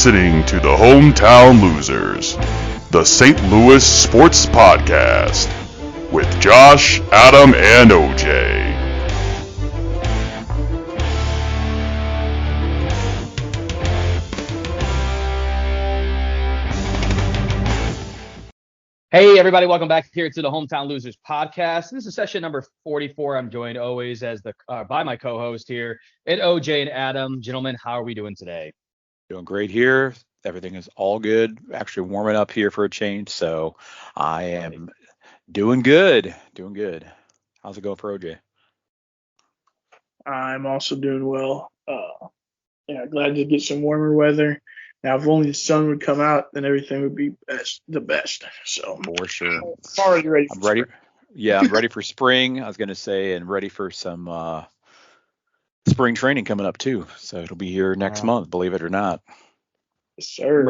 listening to the Hometown Losers, the St. Louis Sports Podcast, with Josh, Adam, and OJ. Hey, everybody, welcome back here to the Hometown Losers Podcast. This is session number 44. I'm joined always as by my co-host here, and OJ and Adam. Gentlemen, how are we doing today? Doing great here. Everything is all good. Actually warming up here for a change, so I am doing good. Doing good. How's it going for OJ? I'm also doing well. Glad to get some warmer weather. Now, if only the sun would come out, then everything would be the best. So for sure. I'm already ready. I'm ready. Yeah, I'm ready for spring. I was gonna say, and ready for some spring training coming up too. So it'll be here next month, believe it or not. Yes, sir.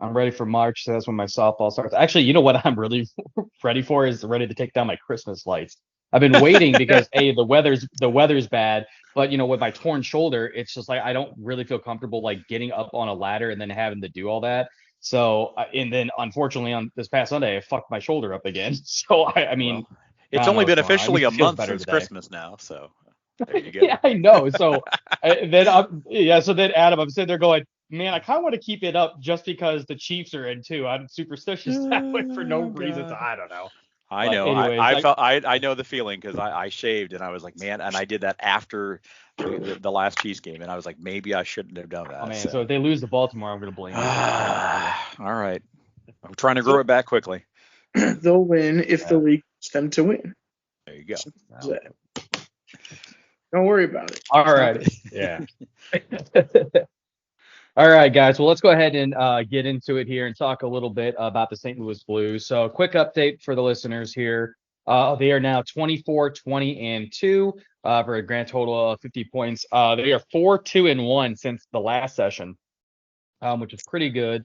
I'm ready for March. So that's when my softball starts. Actually, you know what I'm really ready for is ready to take down my Christmas lights. I've been waiting because the weather's bad, but with my torn shoulder, it's just like I don't really feel comfortable like getting up on a ladder and then having to do all that. So and then unfortunately on this past Sunday I fucked my shoulder up again. So I mean, it's only been officially a month since today. Christmas now, so there you go. Yeah, I know. So so then Adam, I'm sitting there going, man, I kind of want to keep it up just because the Chiefs are in too. I'm superstitious that way for no reason. I don't know. I know. Anyways, I know the feeling because I shaved and I was like, man, and I did that after the last Chiefs game, and I was like, maybe I shouldn't have done that. Oh man, so if they lose the ball tomorrow, I'm gonna blame you. All right, I'm trying to grow it back quickly. They'll win if the league wants them to win. There you go. Don't worry about it. All right. Yeah. All right, guys. Well, let's go ahead and get into it here and talk a little bit about the St. Louis Blues. So, quick update for the listeners here. They are now 24-20-2 for a grand total of 50 points. They are 4-2-1 since the last session, which is pretty good.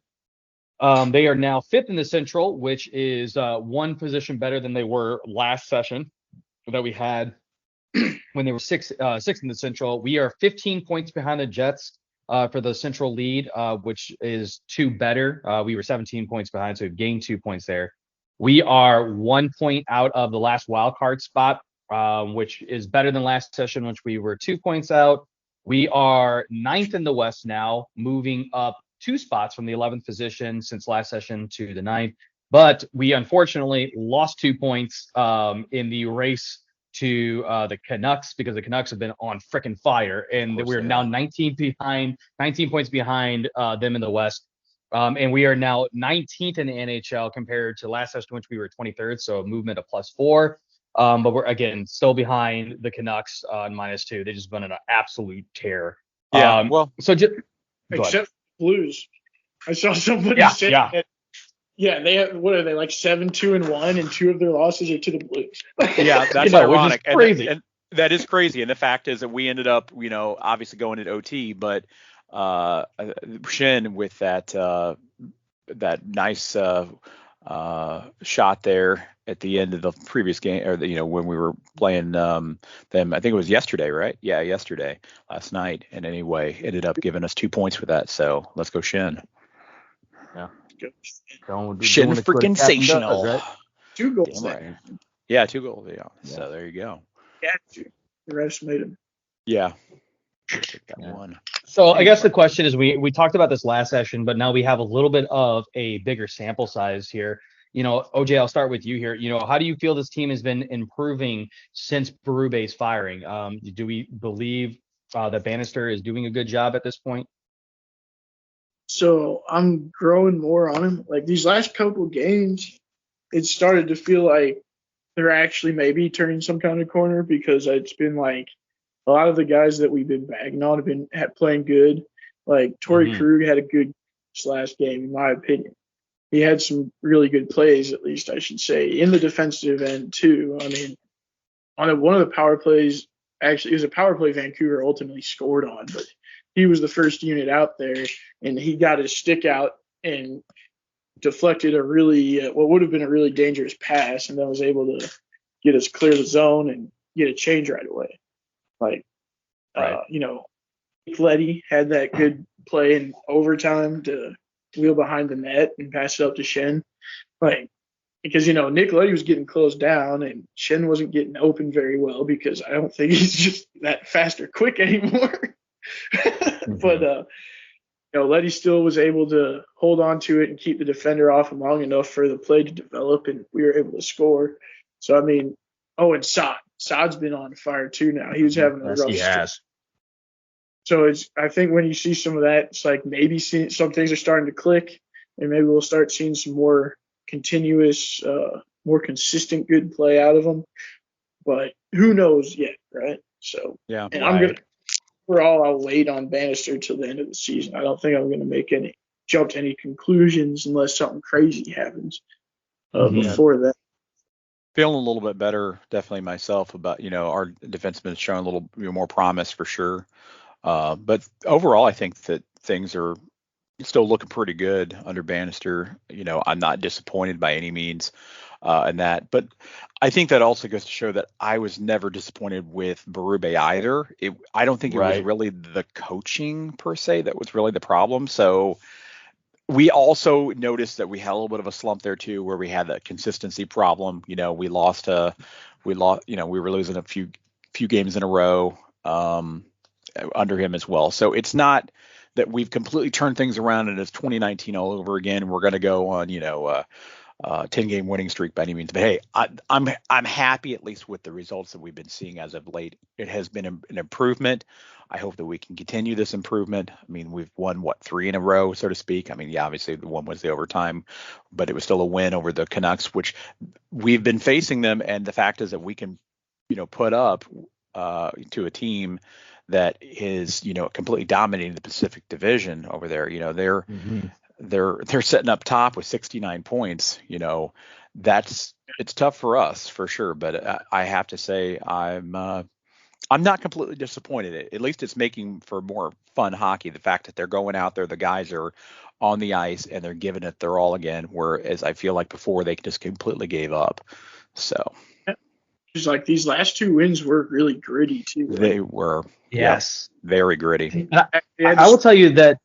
They are now fifth in the Central, which is one position better than they were last session that we had when they were sixth in the Central. We are 15 points behind the Jets for the Central lead, which is two better. We were 17 points behind, so we've gained 2 points there. We are 1 point out of the last wild card spot, which is better than last session, which we were 2 points out. We are ninth in the West now, moving up 2 spots from the 11th position since last session to the 9th. But we unfortunately lost 2 points in the race to the Canucks because the Canucks have been on frickin' fire, and we're now 19 points behind them in the West. And we are now 19th in the NHL compared to last session, which we were 23rd, so a movement of +4. But we're again still behind the Canucks on -2. They just been an absolute tear. Yeah. Except Blues. I saw somebody say that. Yeah, they have, what are they, like 7-2-1, and 2 of their losses are to the Blues. Yeah, that's ironic. Which is crazy. And that is crazy. And the fact is that we ended up, obviously going to OT, but Shin with that nice shot there at the end of the previous game, or when we were playing them, I think it was yesterday, right? Yeah, last night. And anyway, ended up giving us 2 points for that. So let's go Shin. Yeah. Shin freaking sensational. Right? 2 goals. Right. Yeah, 2 goals. Yeah. So there you go. Yeah, the rest made him. Yeah. That one. So I guess the question is, we talked about this last session, but now we have a little bit of a bigger sample size here. OJ, I'll start with you here. How do you feel this team has been improving since Berube's firing? Do we believe that Bannister is doing a good job at this point? So I'm growing more on him. Like these last couple of games, it started to feel like they're actually maybe turning some kind of corner, because it's been like a lot of the guys that we've been bagging on have been playing good. Like Torrey Krug had a good last game, in my opinion. He had some really good plays, at least I should say, in the defensive end too. I mean, on one of the power plays, actually it was a power play Vancouver ultimately scored on, but he was the first unit out there, and he got his stick out and deflected a really what would have been a really dangerous pass, and then was able to get us clear the zone and get a change right away. Like, right. Letty had that good play in overtime to wheel behind the net and pass it up to Shen. Like, because, Nick Letty was getting closed down and Shen wasn't getting open very well because I don't think he's just that fast or quick anymore. But, Letty still was able to hold on to it and keep the defender off him long enough for the play to develop, and we were able to score. So, I mean, and Saad's been on fire too now. He was having a rough stretch. So I think when you see some of that, it's like maybe some things are starting to click, and maybe we'll start seeing some more continuous, more consistent good play out of them. But who knows yet, right? So, yeah, and right. Overall, I'll wait on Bannister till the end of the season. I don't think I'm going to jump to any conclusions unless something crazy happens before that. Feeling a little bit better, definitely myself, about our defenseman showing a little more promise for sure. But overall, I think that things are still looking pretty good under Bannister. I'm not disappointed by any means in that. But I think that also goes to show that I was never disappointed with Berube either. I don't think it was really the coaching per se that was really the problem. So we also noticed that we had a little bit of a slump there too, where we had that consistency problem. We were losing a few games in a row under him as well. So it's not that we've completely turned things around and it's 2019 all over again. We're going to go on, 10-game winning streak by any means. But hey, I'm happy at least with the results that we've been seeing as of late. It has been an improvement. I hope that we can continue this improvement. I mean, we've won 3 in a row, so to speak. I mean, yeah, obviously the one was the overtime, but it was still a win over the Canucks, which we've been facing them. And the fact is that we can, put up to a team that is, completely dominating the Pacific Division over there. They're sitting up top with 69 points. It's tough for us for sure. But I have to say I'm not completely disappointed. At least it's making for more fun hockey. The fact that they're going out there, the guys are on the ice and they're giving it their all again. Whereas I feel like before they just completely gave up. So. It's like these last 2 wins were really gritty too. They were. Yes. Yep, very gritty. I will tell you that.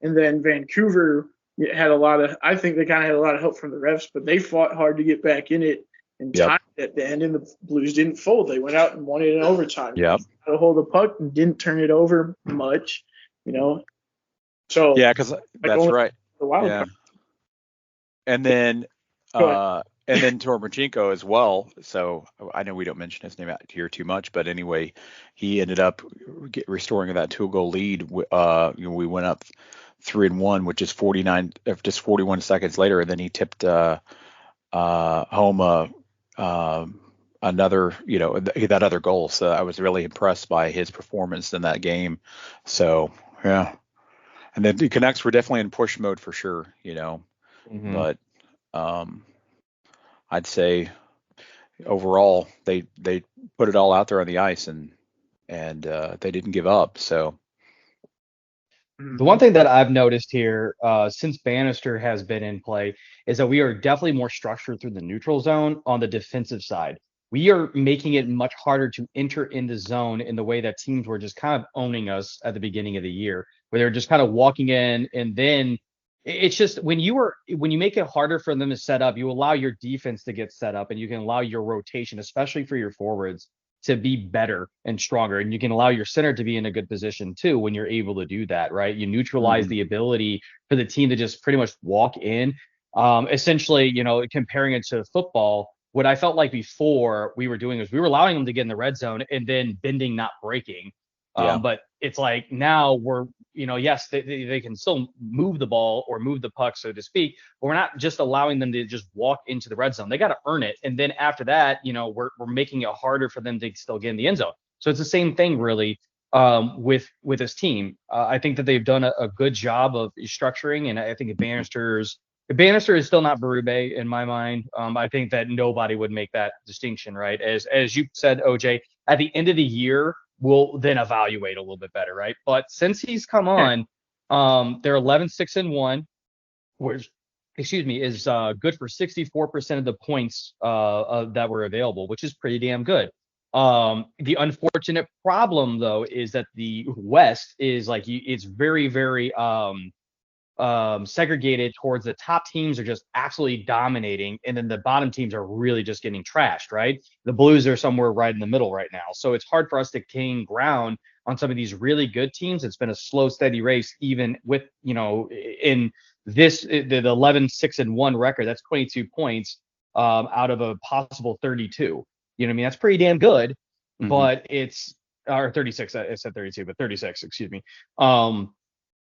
And then Vancouver had I think they kind of had a lot of help from the refs, but they fought hard to get back in it and tied at the end, and the Blues didn't fold. They went out and won it in overtime. Yep. To hold the puck and didn't turn it over much, So yeah, because that's right. The wild card. And then Tormachenko as well. So I know we don't mention his name out here too much, but anyway, he ended up restoring that 2-goal lead. We went up 3-1, which is 41 seconds later, and then he tipped home another, that other goal. So I was really impressed by his performance in that game. So yeah, and then the Canucks were definitely in push mode for sure, but I'd say overall they put it all out there on the ice and they didn't give up. So the one thing that I've noticed here since Bannister has been in play is that we are definitely more structured through the neutral zone on the defensive side. We are making it much harder to enter in the zone in the way that teams were just kind of owning us at the beginning of the year, where they're just kind of walking in, and then it's just when you make it harder for them to set up, you allow your defense to get set up, and you can allow your rotation, especially for your forwards, to be better and stronger. And you can allow your center to be in a good position too when you're able to do that, right? You neutralize the ability for the team to just pretty much walk in. Essentially, comparing it to football, what I felt like before we were doing is we were allowing them to get in the red zone and then bending, not breaking. But it's like now we're, yes, they can still move the ball or move the puck, so to speak, but we're not just allowing them to just walk into the red zone. They got to earn it. And then after that, we're making it harder for them to still get in the end zone. So it's the same thing really with this team. I think that they've done a good job of structuring, and I think Bannister is still not Berube in my mind. I think that nobody would make that distinction, right? As you said, OJ, at the end of the year, we'll then evaluate a little bit better, right? But since he's come on, they're 11-6-1, which, is good for 64% of the points that were available, which is pretty damn good. The unfortunate problem though is that the West is like it's very, very segregated towards the top teams are just absolutely dominating, and then the bottom teams are really just getting trashed, right? The Blues are somewhere right in the middle right now. So it's hard for us to gain ground on some of these really good teams. It's been a slow, steady race, even with, in this, the 11-6-1 record, that's 22 points out of a possible 32. You know what I mean? That's pretty damn good, but it's, or 36, I said 32, but 36, excuse me.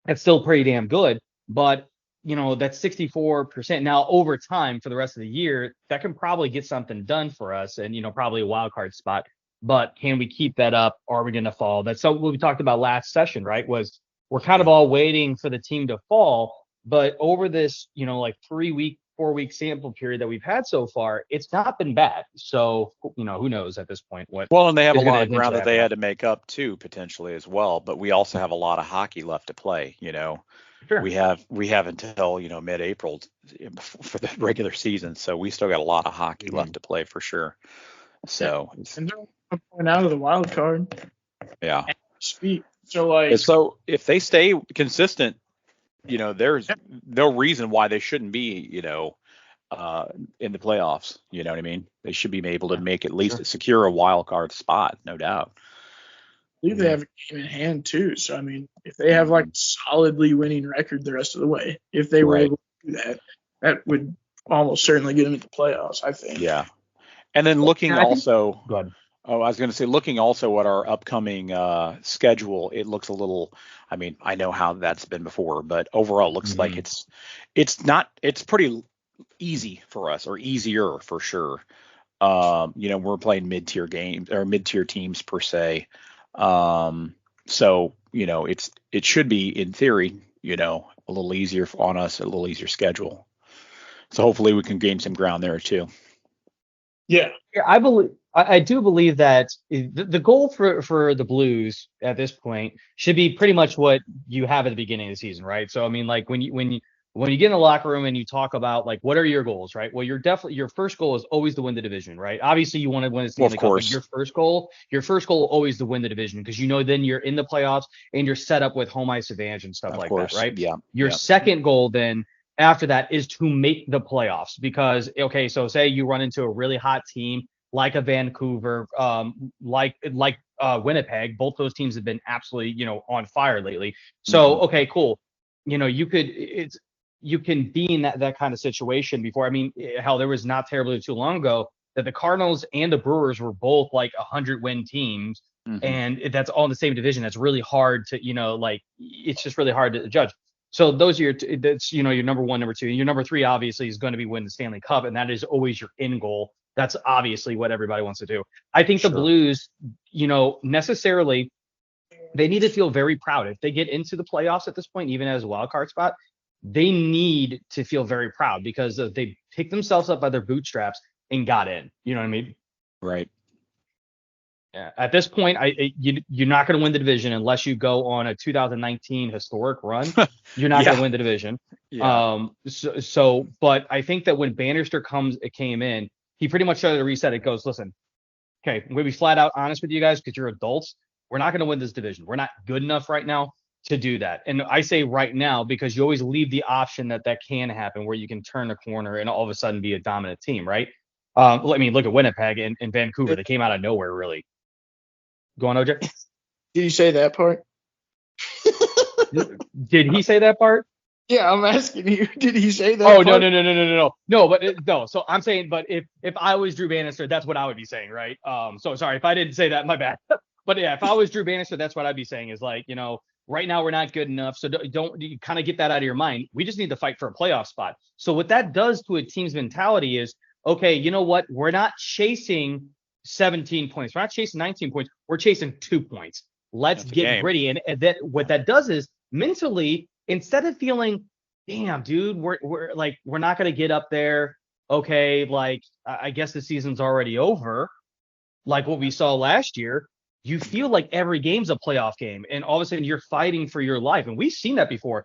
It's still pretty damn good. But, that's 64%. Now, over time for the rest of the year, that can probably get something done for us and, probably a wild card spot. But can we keep that up? Are we going to fall? That's what we talked about last session, right? Was we're kind of all waiting for the team to fall. But over this, like 3-week, 4-week sample period that we've had so far, it's not been bad. So, who knows at this point what. Well, and they have a is gonna lot of ground that eventually they happen. had to make up too, potentially as well. But we also have a lot of hockey left to play. Sure. We have until mid-April for the regular season, so we still got a lot of hockey left to play for sure. So And they're a point out of the wild card. yeah. Speak. So like. And so if they stay consistent, there's no reason why they shouldn't be, in the playoffs. You know what I mean? They should be able to make at least secure a wild card spot, no doubt. I believe they have a game in hand too. So I mean, if they have like a solidly winning record the rest of the way, if they were able to do that, that would almost certainly get them into the playoffs, I think. Yeah. And then looking also, Go ahead. Oh, I was going to say, looking also at our upcoming schedule, it looks a little. I mean, I know how that's been before, but overall, it looks like it's pretty easy for us, or easier for sure. We're playing mid-tier games or mid-tier teams per se. So it should be in theory, a little easier on us, a little easier schedule. So hopefully we can gain some ground there too. Yeah. I do believe that the goal for the Blues at this point should be pretty much what you have at the beginning of the season, right? So I mean, like when you get in the locker room and you talk about like what are your goals, right? Well, your first goal is always to win the division, right? Obviously, you want to win the Stanley Cup, but your first goal always to win the division, because then you're in the playoffs and you're set up with home ice advantage and stuff like that, right? Yeah. Your second goal then after that is to make the playoffs, because so say you run into a really hot team like a Vancouver, like Winnipeg. Both those teams have been absolutely, on fire lately. So, okay, cool. You can be in that kind of situation before. I mean, hell, there was not terribly too long ago that the Cardinals and the Brewers were both like 100-win teams, and that's all in the same division. That's really hard to, it's just really hard to judge. So those are your number one, number two, and your number three obviously is going to be win the Stanley Cup, and that is always your end goal. That's obviously what everybody wants to do. I think the Blues, necessarily, they need to feel very proud. If they get into the playoffs at this point, even as a wild card spot, they need to feel very proud because they picked themselves up by their bootstraps and got in. You know what I mean? Right. Yeah. At this point, you're not going to win the division unless you go on a 2019 historic run. You're not going to win the division. Yeah. But I think that when Bannister came in, he pretty much started to reset. It goes, listen, okay, I'm going to be flat out honest with you guys because you're adults. We're not going to win this division. We're not good enough right now to do that. And I say right now because you always leave the option that can happen where you can turn a corner and all of a sudden be a dominant team, right? I mean, look at Winnipeg and Vancouver. They came out of nowhere, really. Go on, OJ. Did you say that part? Did he say that part? Yeah, I'm asking you. Did he say that? Oh, part? No. So I'm saying, but if I was Drew Bannister, that's what I would be saying, right? So sorry if I didn't say that, my bad. But yeah, if I was Drew Bannister, that's what I'd be saying is like, right now we're not good enough. So don't you kind of get that out of your mind. We just need to fight for a playoff spot. So what that does to a team's mentality is, okay, you know what? We're not chasing 17 points. We're not chasing 19 points. We're chasing 2 points. Let's get gritty. And then what that does is mentally, instead of feeling, damn, dude, we're not going to get up there. Okay, like I guess the season's already over. Like what we saw last year, you feel like every game's a playoff game, and all of a sudden you're fighting for your life. And we've seen that before.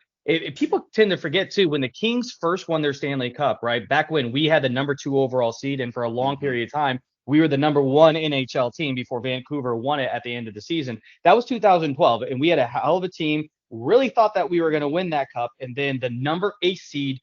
People tend to forget too, when the Kings first won their Stanley Cup, right? Back when we had the number 2 overall seed, and for a long period of time, we were the number one NHL team before Vancouver won it at the end of the season. That was 2012, and we had a hell of a team. Really thought that we were going to win that cup, and then the number 8 seed,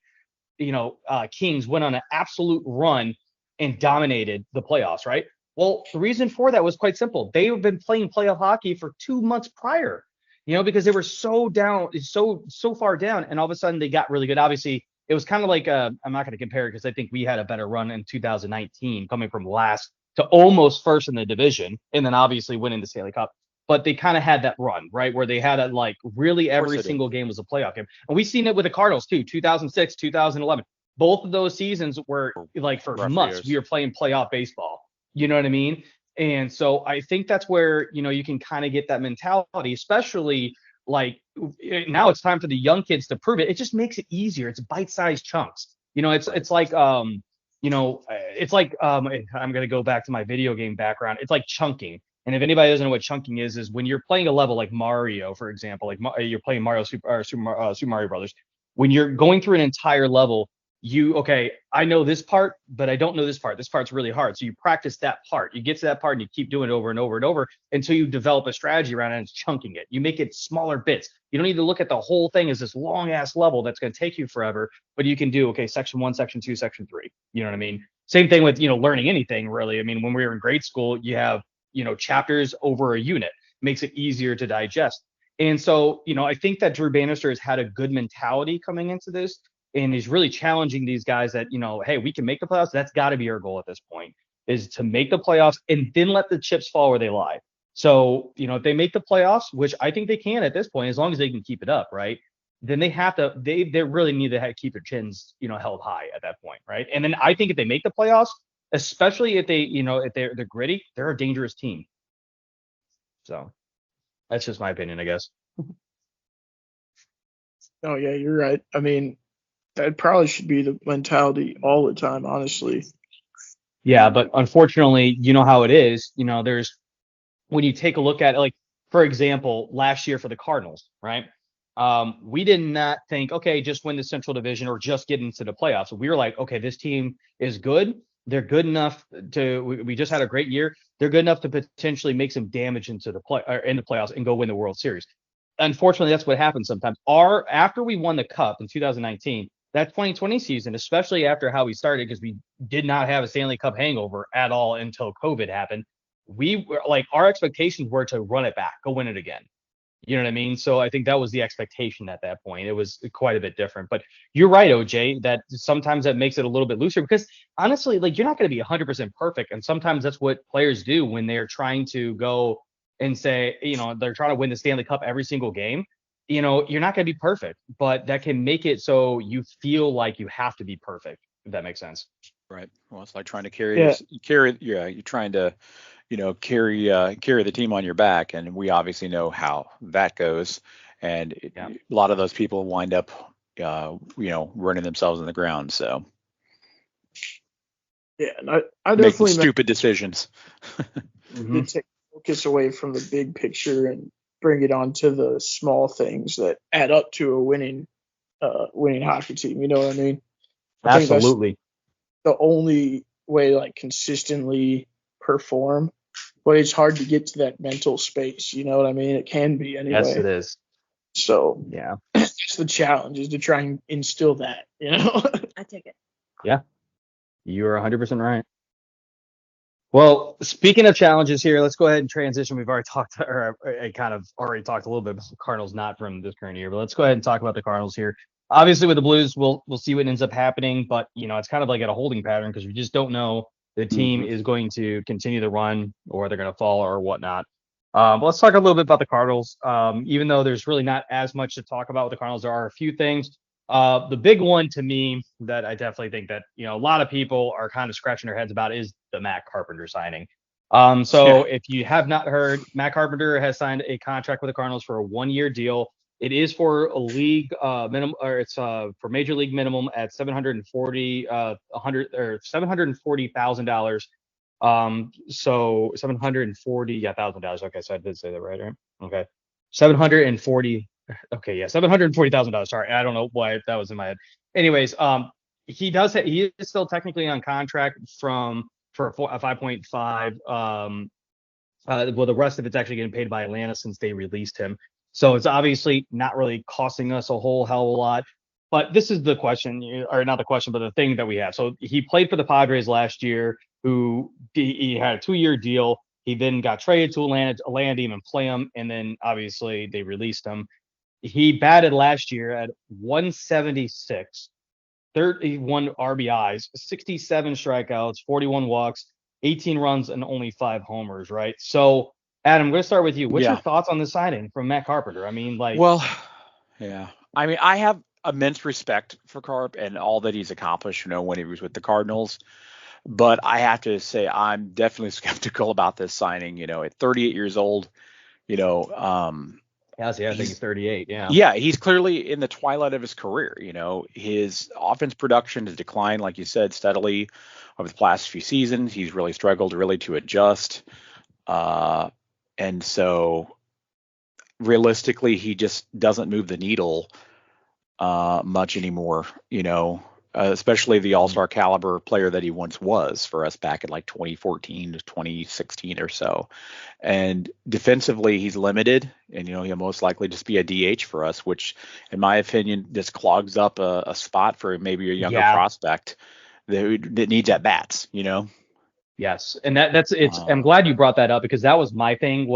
Kings went on an absolute run and dominated the playoffs, right? Well, the reason for that was quite simple. They have been playing playoff hockey for 2 months prior, because they were so down, so far down, and all of a sudden they got really good. Obviously, it was kind of like I'm not going to compare it because I think we had a better run in 2019, coming from last to almost first in the division, and then obviously winning the Stanley Cup. But they kind of had that run, right, where they had it like really every single game was a playoff game. And we've seen it with the Cardinals too, 2006, 2011. Both of those seasons were like for months we were playing playoff baseball. You know what I mean? And so I think that's where, you can kind of get that mentality, especially like now it's time for the young kids to prove it. It just makes it easier. It's bite-sized chunks. It's like I'm going to go back to my video game background. It's like chunking. And if anybody doesn't know what chunking is when you're playing a level like Mario, for example, like you're playing Super Mario Brothers, when you're going through an entire level, I know this part, but I don't know this part. This part's really hard. So you practice that part. You get to that part and you keep doing it over and over and over until you develop a strategy around it and it's chunking it. You make it smaller bits. You don't need to look at the whole thing as this long ass level that's going to take you forever, but you can do, section 1, section 2, section 3. You know what I mean? Same thing with, learning anything really. I mean, when we were in grade school, you have, chapters over a unit, makes it easier to digest. And so, I think that Drew Bannister has had a good mentality coming into this. And he's really challenging these guys that, hey, we can make the playoffs. That's got to be our goal at this point, is to make the playoffs and then let the chips fall where they lie. So, if they make the playoffs, which I think they can at this point, as long as they can keep it up, right? Then they really need to keep their chins, held high at that point, right? And then I think if they make the playoffs, especially if they, if they're gritty, they're a dangerous team. So that's just my opinion, I guess. Oh yeah, you're right. I mean, that probably should be the mentality all the time, honestly. Yeah, but unfortunately, you know how it is. There's when you take a look at it, like, for example, last year for the Cardinals, right? We did not think, just win the Central Division or just get into the playoffs. We were like, this team is good. They're good enough we just had a great year. They're good enough to potentially make some damage into the playoffs and go win the World Series. Unfortunately, that's what happens sometimes. After we won the Cup in 2019, that 2020 season, especially after how we started, because we did not have a Stanley Cup hangover at all until COVID happened, we were like, our expectations were to run it back, go win it again. You know what I mean? So I think that was the expectation at that point. It was quite a bit different. But you're right, OJ, that sometimes that makes it a little bit looser because honestly, like, you're not going to be 100% perfect. And sometimes that's what players do when they're trying to go and say, they're trying to win the Stanley Cup every single game. You're not going to be perfect, but that can make it so you feel like you have to be perfect, if that makes sense. Right. Well, it's like trying to you're trying to, carry the team on your back. And we obviously know how that goes. And a lot of those people wind up, running themselves in the ground. So. Yeah. And I definitely make stupid decisions. To take focus away from the big picture and bring it on to the small things that add up to a winning hockey team. You know what I mean? Absolutely. The only way like consistently perform, but it's hard to get to that mental space. You know what I mean? It can be anyway. Yes, it is. So yeah, it's the challenge is to try and instill that. I take it. Yeah, you are 100% right. Well, speaking of challenges here, let's go ahead and transition. We've already talked, or I kind of already talked a little bit about the Cardinals, not from this current year, but let's go ahead and talk about the Cardinals here. Obviously, with the Blues, we'll see what ends up happening, but it's kind of like at a holding pattern because we just don't know the team is going to continue the run or they're going to fall or whatnot. But let's talk a little bit about the Cardinals. Even though there's really not as much to talk about with the Cardinals, there are a few things. The big one to me that I definitely think that, a lot of people are kind of scratching their heads about is the Matt Carpenter signing. If you have not heard, Matt Carpenter has signed a contract with the Cardinals for a 1-year deal. It is for a league minimum, or it's for major league minimum at $740,000. So $740,000. Okay, so I did say that right? Okay, 740. Okay, yeah, $740,000. Sorry, I don't know why that was in my head. Anyways, he is still technically on contract for for a 5.5. Well, the rest of it's actually getting paid by Atlanta since they released him. So it's obviously not really costing us a whole hell of a lot. But this is the question, or not the question, but the thing that we have. So he played for the Padres last year, he had a 2-year deal. He then got traded to Atlanta didn't even play him. And then obviously they released him. He batted last year at 176, 31 RBIs, 67 strikeouts, 41 walks, 18 runs, and only 5 homers, right? So, Adam, I'm going to start with you. What's your thoughts on the signing from Matt Carpenter? I mean, well, yeah. I mean, I have immense respect for Carp and all that he's accomplished, when he was with the Cardinals. But I have to say, I'm definitely skeptical about this signing. At 38 years old, I think he's 38. Yeah. Yeah, he's clearly in the twilight of his career. His offense production has declined, like you said, steadily over the past few seasons. He's really struggled to adjust. And so realistically, he just doesn't move the needle much anymore, especially the all-star caliber player that he once was for us back in like 2014 to 2016 or so. And defensively, he's limited, and he'll most likely just be a DH for us, which, in my opinion, just clogs up a spot for maybe a younger prospect that needs at bats. Yes, and that's I'm glad you brought that up, because that was my thing.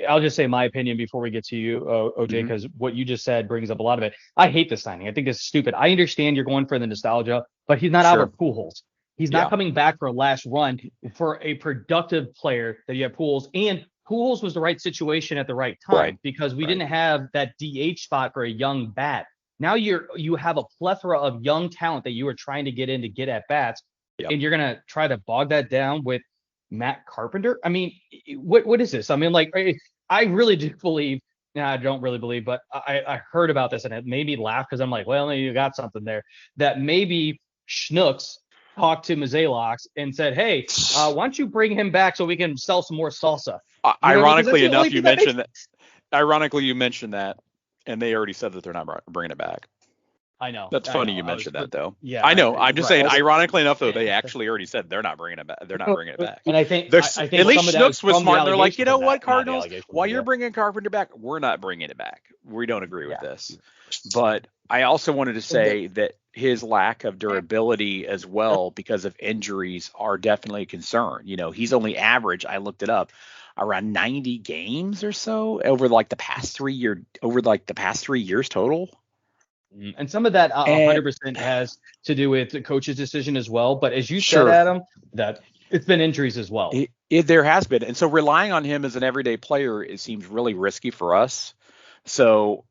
I'll just say my opinion before we get to you, OJ, because what you just said brings up a lot of it. I hate this signing. I think it's stupid. I understand you're going for the nostalgia, but he's not Albert Pujols. He's not coming back for a last run for a productive player that you have Pujols. And Pujols was the right situation at the right time, because we didn't have that DH spot for a young bat. Now you have a plethora of young talent that you are trying to get in to get at bats, and you're gonna try to bog that down with Matt Carpenter. I mean, what is this? I mean, I really do believe. Now, I don't really believe, but I heard about this and it made me laugh, because I'm like, well, you got something there. That maybe Schnooks talked to Mazalox and said, hey, why don't you bring him back so we can sell some more salsa? Ironically enough, you mentioned that. Ironically, you mentioned that, and they already said that they're not bringing it back. I know. That's funny you mentioned that, though. Yeah, I know. I'm just saying, ironically enough, though, they actually already said they're not bringing it back. They're not bringing it back. And I think at least Schnooks was smart. They're like, you know what, Cardinals, while you're bringing Carpenter back, we're not bringing it back. We don't agree with this. But I also wanted to say that his lack of durability as well, because of injuries, are definitely a concern. He's only average. I looked it up. Around 90 games or so over the past 3 years total. And some of that 100% has to do with the coach's decision as well. But as you said, Adam, that it's been injuries as well. There has been. And so relying on him as an everyday player, it seems really risky for us. So,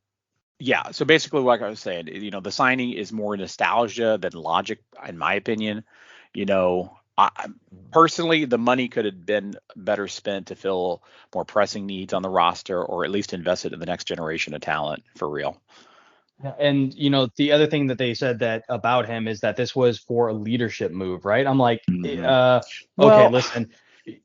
yeah. So basically, like I was saying, the signing is more nostalgia than logic, in my opinion. Personally, the money could have been better spent to fill more pressing needs on the roster, or at least invest it in the next generation of talent for real. And the other thing that they said that about him is that this was for a leadership move, right? I'm like, okay, listen,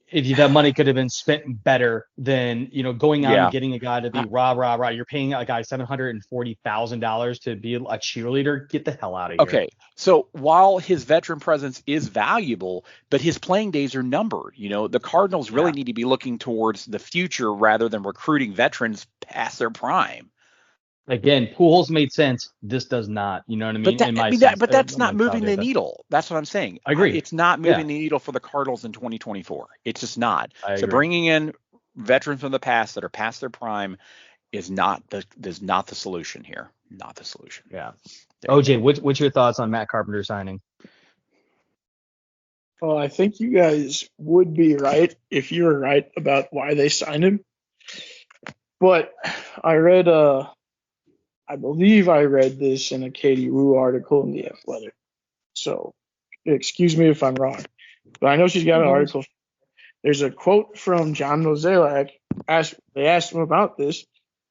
if that money could have been spent better than going out and getting a guy to be rah. You're paying a guy $740,000 to be a cheerleader. Get the hell out of here. Okay, so while his veteran presence is valuable, but his playing days are numbered. The Cardinals really need to be looking towards the future rather than recruiting veterans past their prime. Again, Pujols made sense. This does not. You know what I mean? But that's not moving the needle. That's what I'm saying. I agree. It's not moving the needle for the Cardinals in 2024. It's just not. So bringing in veterans from the past that are past their prime is not the solution here. Not the solution. Yeah. OJ, what's your thoughts on Matt Carpenter signing? Well, I think you guys would be right if you were right about why they signed him. But I believe I read this in a Katie Wu article in the Athletic. So excuse me if I'm wrong. But I know she's got an article. There's a quote from John Mozeliak. They asked him about this,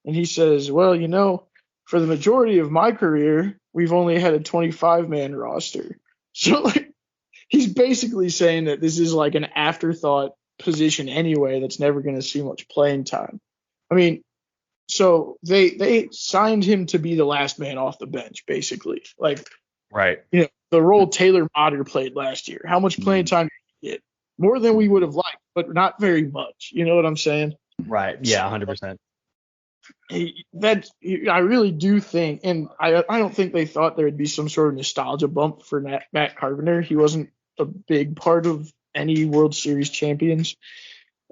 and he says, well, for the majority of my career, we've only had a 25-man roster. So he's basically saying that this is like an afterthought position anyway that's never going to see much playing time. I mean, so they signed him to be the last man off the bench, basically. Right. the role Taylor Motter played last year. How much playing time did he get? More than we would have liked, but not very much. You know what I'm saying? Right. Yeah, 100%. I really do think, and I don't think they thought there would be some sort of nostalgia bump for Matt Carpenter. He wasn't a big part of any World Series champions.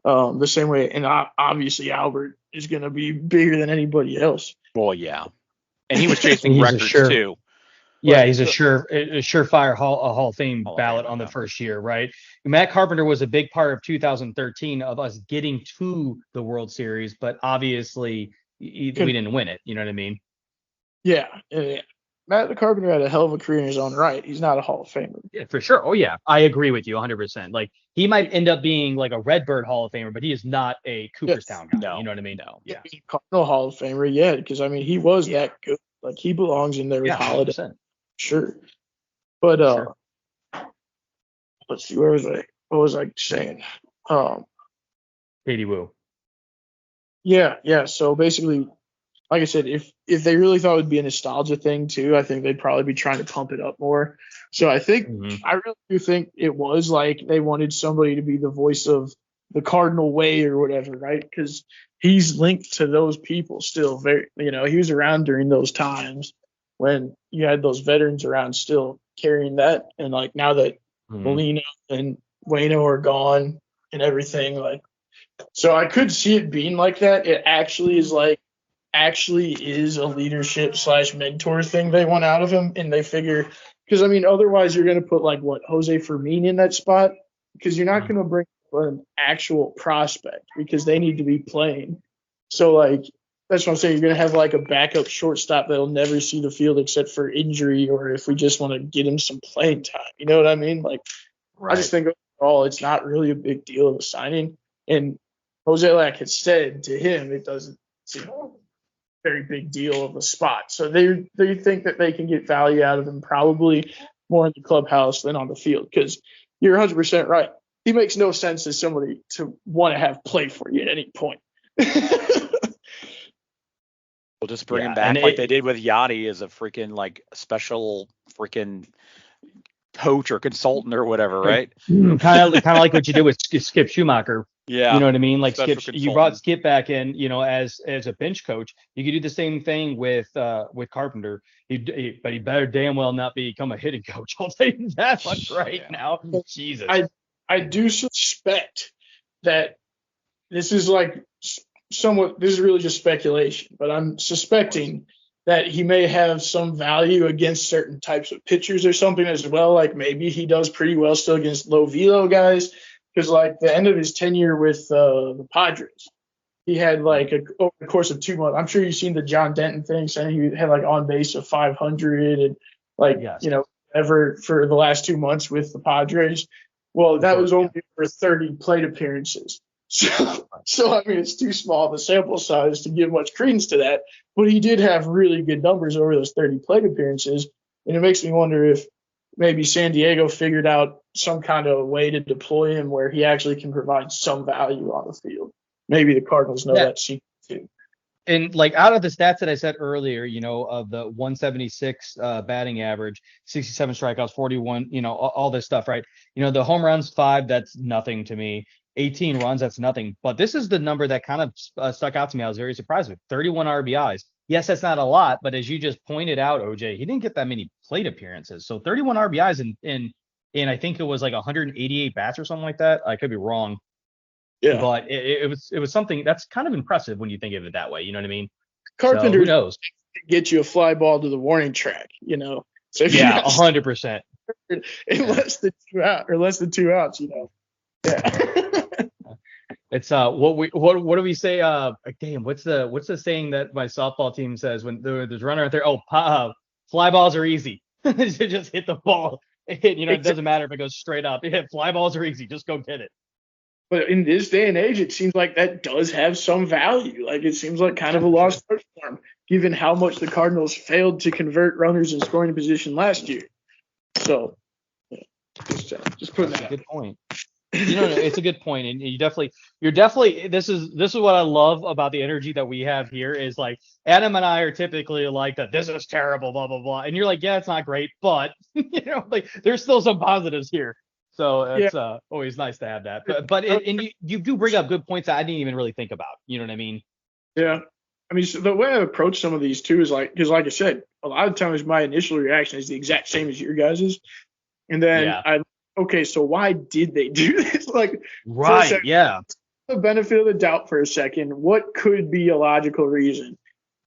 The same way, and obviously Albert is going to be bigger than anybody else. Well, yeah, and he was chasing records too. Yeah, he's a surefire Hall of Fame ballot on the first year, right? Matt Carpenter was a big part of 2013 of us getting to the World Series, but obviously we didn't win it. You know what I mean? Yeah. Matt Carpenter had a hell of a career in his own right. He's not a Hall of Famer. Yeah, for sure. Oh, yeah. I agree with you 100%. Like, he might end up being like a Redbird Hall of Famer, but he is not a Cooperstown guy. No, you know what I mean? No. Yeah. Cardinal Hall of Famer, yeah, because, I mean, he was that good. Like, he belongs in there with Holiday. 100%. Sure. But, let's see, where was I? What was I saying? Katie Woo. Yeah. So, basically, like I said, if they really thought it would be a nostalgia thing too, I think they'd probably be trying to pump it up more. So I think I really do think it was like they wanted somebody to be the voice of the Cardinal way or whatever, right? Because he's linked to those people still. Very, he was around during those times when you had those veterans around still carrying that, and like now that Molina and Waino are gone and everything, like, so I could see it being like that. It actually is a leadership / mentor thing they want out of him, and they figure, because I mean, otherwise you're going to put like Jose Fermin in that spot, because you're not going to bring an actual prospect because they need to be playing. So like that's what I'm saying. You're going to have like a backup shortstop that'll never see the field except for injury, or if we just want to get him some playing time. You know what I mean? Like, I just think overall it's not really a big deal of a signing. And Jose Lack had said to him, it doesn't seem very big deal of a spot. So they think that they can get value out of him probably more in the clubhouse than on the field, because you're 100% right. He makes no sense as somebody to want to have play for you at any point. We'll just bring him back like they did with Yachty as a freaking like special freaking coach or consultant or whatever, right? Kind of like what you did with Skip Schumacher. Yeah, you know what I mean? Like you brought Skip back in, as a bench coach. You could do the same thing with Carpenter. But he better damn well not become a hitting coach. I'll tell you that much now. Jesus. I do suspect that this is like somewhat. This is really just speculation, but I'm suspecting that he may have some value against certain types of pitchers or something as well. Like maybe he does pretty well still against low velo guys. Because, like, the end of his tenure with the Padres, he had, like, over the course of 2 months, I'm sure you've seen the John Denton thing saying he had, like, on base of 500 and, like, ever for the last 2 months with the Padres. Well, that was only for 30 plate appearances. So, I mean, it's too small of a sample size to give much credence to that. But he did have really good numbers over those 30 plate appearances. And it makes me wonder if maybe San Diego figured out some kind of way to deploy him where he actually can provide some value on the field. Maybe the Cardinals know that secret too. And like out of the stats that I said earlier, of the 176 batting average, 67 strikeouts, 41, all this stuff, right? The home runs 5, that's nothing to me. 18 runs, that's nothing. But this is the number that kind of stuck out to me. I was very surprised with 31 RBIs. Yes, that's not a lot, but as you just pointed out, OJ, he didn't get that many plate appearances. So 31 RBIs in I think it was like 188 bats or something like that. I could be wrong. Yeah. But it was something that's kind of impressive when you think of it that way. You know what I mean? Carpenter, so who knows? Get you a fly ball to the warning track, So if 100%. In less than 2 outs, Yeah. It's what do we say? Damn, what's the saying that my softball team says when there's a runner out there? Oh, fly balls are easy. Just hit the ball. It doesn't matter if it goes straight up. Fly balls are easy. Just go get it. But in this day and age, it seems like that does have some value. Like it seems like kind of a lost art form, given how much the Cardinals failed to convert runners in scoring position last year. So, just putting that. Good point. It's a good point, and you're definitely. This is what I love about the energy that we have here. Is like Adam and I are typically like that. This is terrible, blah blah blah, and you're like, yeah, it's not great, but like there's still some positives here. So Yeah. it's always nice to have that. And you do bring up good points that I didn't even really think about. You know what I mean? Yeah. I mean, so the way I approach some of these too is like, because like I said, a lot of times my initial reaction is the exact same as your guys's. And then Yeah. okay, so why did they do this? Like, for a Right. second, Yeah. the benefit of the doubt for a second, what could be a logical reason?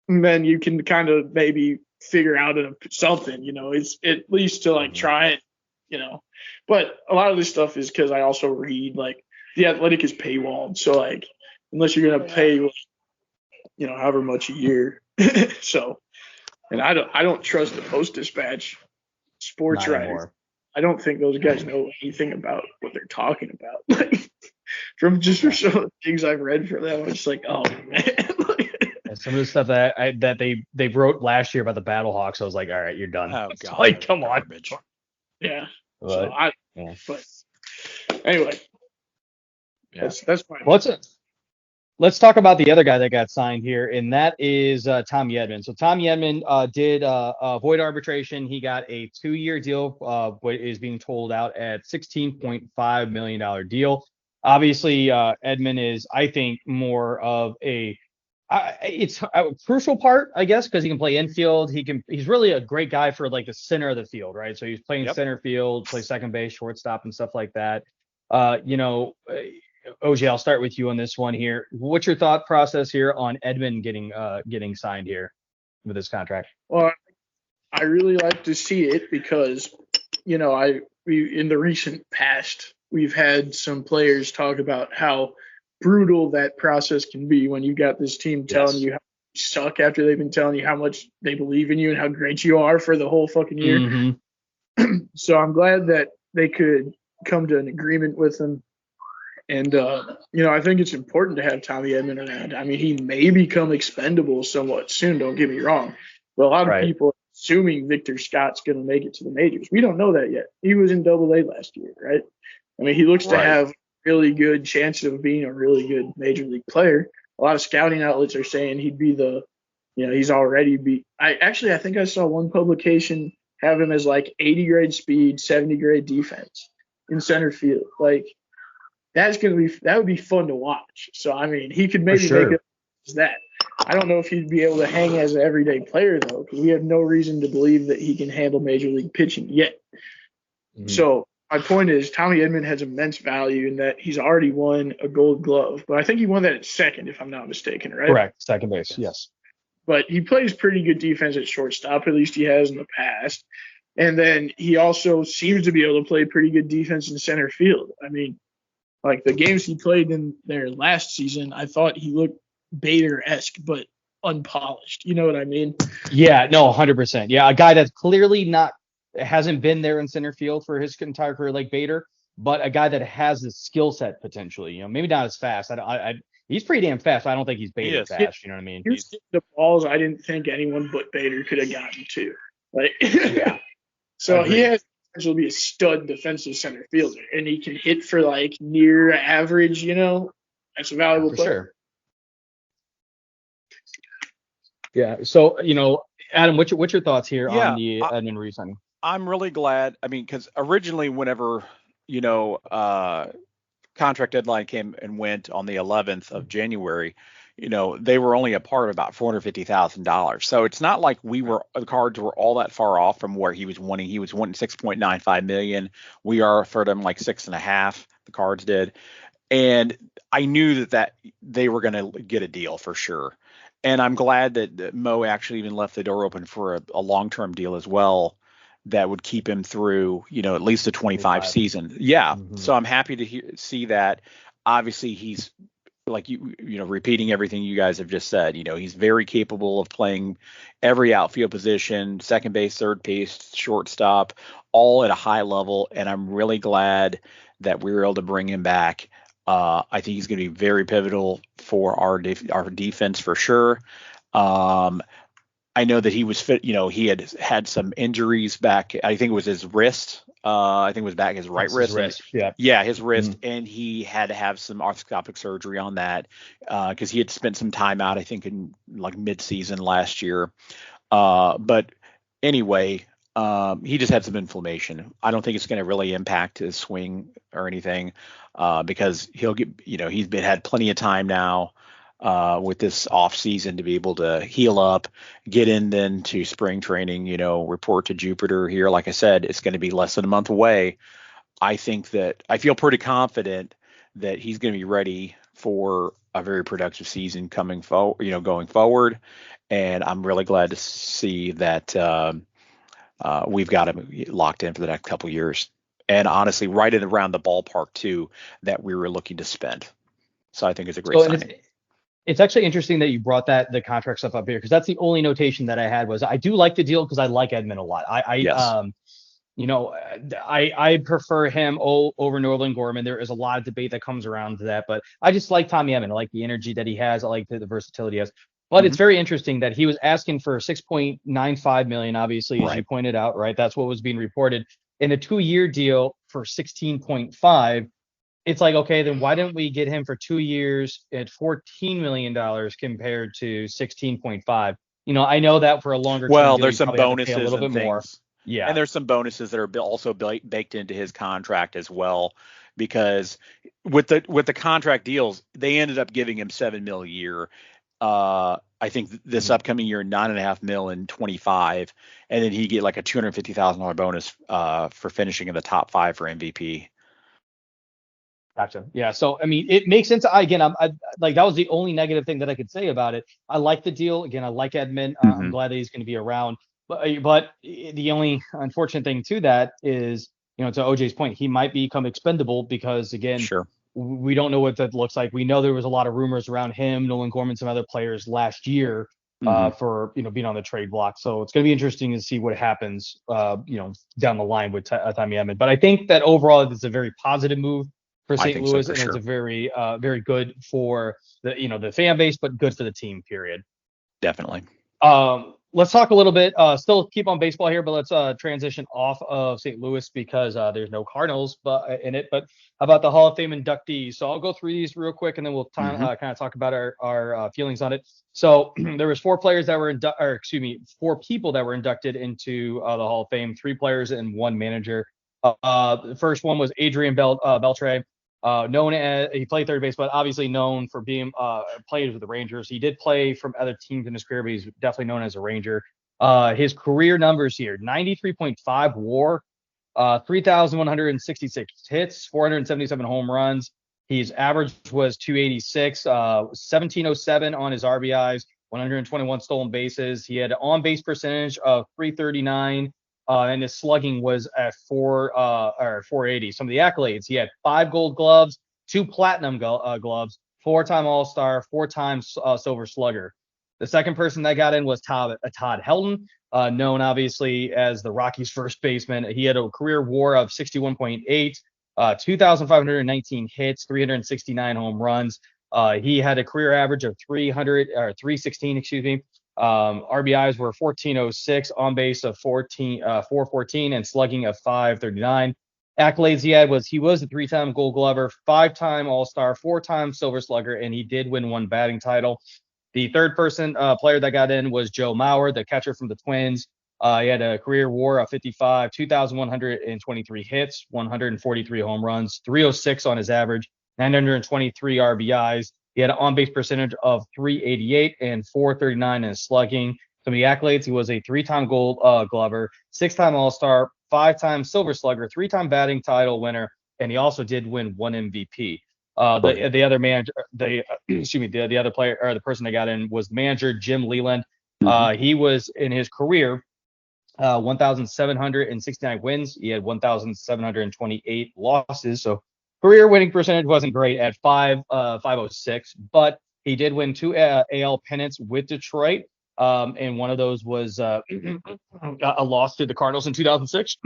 And then you can kind of maybe figure out something, it's at least to like try it, But a lot of this stuff is because I also read like the Athletic is paywalled. So like, unless you're going to pay, however much a year. So, and I don't trust the Post-Dispatch sports Not writers. anymore. I don't think those guys know anything about what they're talking about. Like, from some of the things I've read from them, I'm just like, oh man. And some of the stuff that they wrote last year about the Battlehawks, I was like, all right, you're done. Oh It's God, like, come on. garbage. Yeah. But, But anyway, Yeah. that's fine. Let's talk about the other guy that got signed here, and that is Tommy Edman. So Tommy Edman did void arbitration. He got a 2-year deal, what is being told out at $16.5 million deal. Obviously, Edman is, I think, more of it's a crucial part, I guess, because he can play infield. He's really a great guy for like the center of the field, right? So he's playing center field, play second base, shortstop, and stuff like that. OJ, I'll start with you on this one here. What's your thought process here on Edman getting signed here with this contract? Well, I really like to see it because, in the recent past, we've had some players talk about how brutal that process can be when you've got this team telling you how you suck after they've been telling you how much they believe in you and how great you are for the whole fucking year. Mm-hmm. So I'm glad that they could come to an agreement with him. And, I think it's important to have Tommy Edman around. I mean, he may become expendable somewhat soon, don't get me wrong. But a lot of people are assuming Victor Scott's going to make it to the majors. We don't know that yet. He was in Double-A last year, right? I mean, he looks to have really good chance of being a really good major league player. A lot of scouting outlets are saying he'd be he's already I think I saw one publication have him as like 80 grade speed, 70 grade defense in center field. Like, that would be fun to watch. So, I mean, he could maybe make it as that. I don't know if he'd be able to hang as an everyday player, though, because we have no reason to believe that he can handle major league pitching yet. Mm-hmm. So my point is Tommy Edman has immense value in that he's already won a Gold Glove. But I think he won that at second, if I'm not mistaken, right? Correct. Second base, yes. But he plays pretty good defense at shortstop, at least he has in the past. And then he also seems to be able to play pretty good defense in center field. I mean, like the games he played in there last season, I thought he looked Bader-esque, but unpolished. You know what I mean? Yeah, no, 100%. Yeah, a guy that's clearly hasn't been there in center field for his entire career like Bader, but a guy that has the skill set potentially. Maybe not as fast. He's pretty damn fast. I don't think he's Bader fast. You know what I mean? He's the balls I didn't think anyone but Bader could have gotten to. Like, So he has will be a stud defensive center fielder, and he can hit for like near average. That's a valuable player. Sure. Yeah. So Adam, what's your thoughts here on the Edman re-signing? I'm really glad. I mean, because originally, whenever contract deadline came and went on the 11th of January, they were only a part of about $450,000. So it's not like the Cards were all that far off from where he was wanting. He was wanting $6.95 million. We offered him like $6.5 million. The Cards did. And I knew that they were going to get a deal for sure. And I'm glad that Mo actually even left the door open for a long-term deal as well that would keep him through, at least the 25 season. Yeah. Mm-hmm. So I'm happy to see that. Obviously, he's like repeating everything you guys have just said. He's very capable of playing every outfield position, second base, third base, shortstop, all at a high level. And I'm really glad that we were able to bring him back. I think he's going to be very pivotal for our defense for sure. I know that he was fit. He had some injuries back. I think it was his wrist I think it was back his right His wrist. Yeah. Yeah, his wrist, and he had to have some arthroscopic surgery on that because he had spent some time out, I think, in like mid-season last year. But anyway, he just had some inflammation. I don't think it's going to really impact his swing or anything because he'll get, he's had plenty of time now with this off season to be able to heal up, get in then to spring training, report to Jupiter here. Like I said, it's going to be less than a month away. I think that I feel pretty confident that he's going to be ready for a very productive season coming forward, going forward. And I'm really glad to see that we've got him locked in for the next couple of years. And honestly, right in around the ballpark too that we were looking to spend. So I think it's a great signing. It's actually interesting that you brought the contract stuff up here because that's the only notation that I had was I do like the deal because I like Edman a lot. I prefer him over Nolan Gorman. There is a lot of debate that comes around to that, but I just like Tommy Edman. I like the energy that he has. I like the versatility he has. But it's very interesting that he was asking for $6.95 million, obviously, as you pointed out, right? That's what was being reported. In a 2-year deal for 16.5, it's like, okay, then why didn't we get him for 2 years at $14 million compared to 16.5? I know that for a longer term deal, there's some bonuses a little bit things. more. Yeah. And there's some bonuses that are also baked into his contract as well, because with the contract deals, they ended up giving him $7 million a year. I think this upcoming year, $9.5 million in 25, and then he get like a $250,000 bonus for finishing in the top 5 for MVP. Gotcha. Yeah. So, I mean, it makes sense. I like that was the only negative thing that I could say about it. I like the deal. Again, I like Edman. I'm glad that he's going to be around. But the only unfortunate thing to that is, to OJ's point, he might become expendable because, again, we don't know what that looks like. We know there was a lot of rumors around him, Nolan Gorman, some other players last year for, being on the trade block. So it's going to be interesting to see what happens, down the line with Tommy Edman. But I think that overall it's a very positive move for St. Louis, and it's a very, very good for the fan base, but good for the team. Period. Definitely. Let's talk a little bit. Still keep on baseball here, but let's transition off of St. Louis because there's no Cardinals, but how about the Hall of Fame inductees? So I'll go through these real quick, and then we'll kind of talk about our feelings on it. So there was 4 players that were 4 people that were inducted into the Hall of Fame, 3 players and 1 manager. The first one was Adrian Beltre. Known as he played third base, but obviously known for being played with the Rangers. He did play from other teams in his career, but he's definitely known as a Ranger. His career numbers here: 93.5 WAR, 3,166 hits, 477 home runs. His average was 286, 1707 on his RBIs, 121 stolen bases. He had an on-base percentage of 339. And his slugging was at 480. Some of the accolades: he had 5 Gold Gloves, 2 Platinum Gloves, 4-time All-Star, 4-time Silver Slugger. The second person that got in was Todd Helton, known obviously as the Rockies' first baseman. He had a career WAR of 61.8, 2,519 hits, 369 home runs. He had a career average of 316, RBIs were 1406, on base of 414, and slugging of 539. Accolades he had was he was a 3-time Gold Glover, 5-time All-Star, 4-time Silver Slugger, and he did win 1 batting title. The third player that got in was Joe Mauer, the catcher from the Twins. He had a career WAR of 55, 2,123 hits, 143 home runs, 306 on his average, 923 RBIs. He had an on-base percentage of 388 and 439 in slugging. Some of the accolades: he was a 3-time Gold Glover, 6-time All-Star, 5-time Silver Slugger, 3-time batting title winner, and he also did win 1 MVP. The other manager, the other player or the person that got in was manager Jim Leland. He was in his career 1,769 wins. He had 1,728 losses. So career winning percentage wasn't great at 506, but he did win 2 AL pennants with Detroit. And one of those was a loss to the Cardinals in 2006.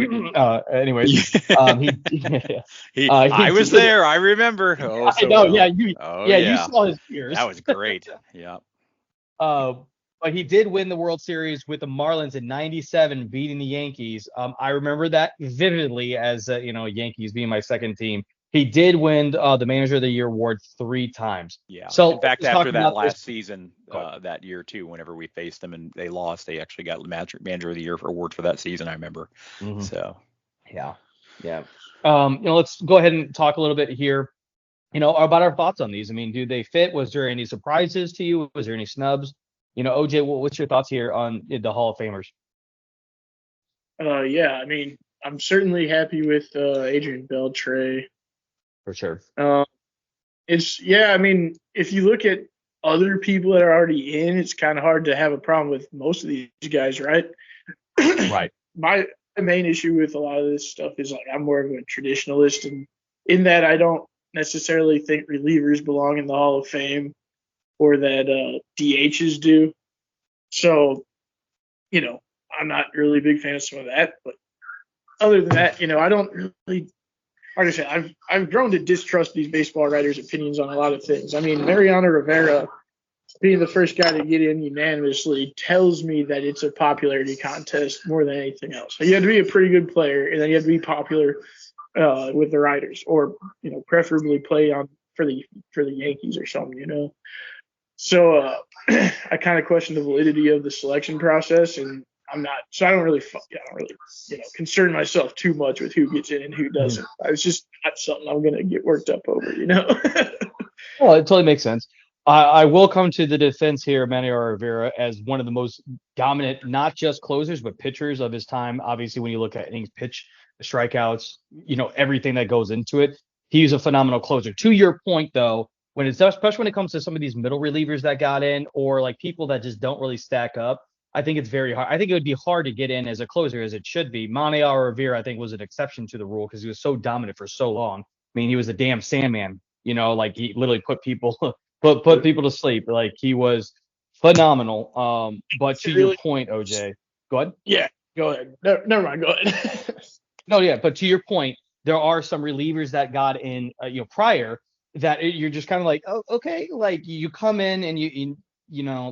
Anyways, I was there. I remember. I know. Well. Yeah, you saw his years. That was great. Yeah. But he did win the World Series with the Marlins in '97, beating the Yankees. I remember that vividly as Yankees being my second team. He did win the Manager of the Year award 3 times. Yeah. So in fact, let's talk after that about last this. season, that year too, whenever we faced them and they lost, they actually got manager of the year award for that season. I remember. Mhm. So. Yeah. Let's go ahead and talk a little bit here. About our thoughts on these. I mean, do they fit? Was there any surprises to you? Was there any snubs? OJ, what's your thoughts here on the Hall of Famers? Yeah, I mean, I'm certainly happy with Adrian Beltre. For sure. I mean, if you look at other people that are already in, it's kind of hard to have a problem with most of these guys, right? Right. My main issue with a lot of this stuff is like I'm more of a traditionalist, and in that I don't necessarily think relievers belong in the Hall of Fame or that DHs do. So, I'm not really a big fan of some of that. But other than that, I don't really, like I said, I've grown to distrust these baseball writers' opinions on a lot of things. I mean, Mariano Rivera being the first guy to get in unanimously tells me that it's a popularity contest more than anything else. So you have to be a pretty good player, and then you have to be popular with the writers, or preferably play on for the Yankees or something. So I kind of question the validity of the selection process, and I don't really concern myself too much with who gets in and who doesn't. It's just not something I'm gonna get worked up over. Well, it totally makes sense. I will come to the defense here, Mariano Rivera, as one of the most dominant, not just closers, but pitchers of his time. Obviously, when you look at innings pitch, the strikeouts, everything that goes into it, he's a phenomenal closer. To your point, though, especially when it comes to some of these middle relievers that got in, or like people that just don't really stack up, I think it's very hard. I think it would be hard to get in as a closer, as it should be. Mariano Rivera, I think, was an exception to the rule because he was so dominant for so long. I mean, he was a damn Sandman. Like he literally put people put people to sleep. Like he was phenomenal. But to your point, OJ, go ahead. Yeah, go ahead. Never mind. Go ahead. No, yeah, but to your point, there are some relievers that got in, prior that you're just kind of like, oh, okay, like you come in and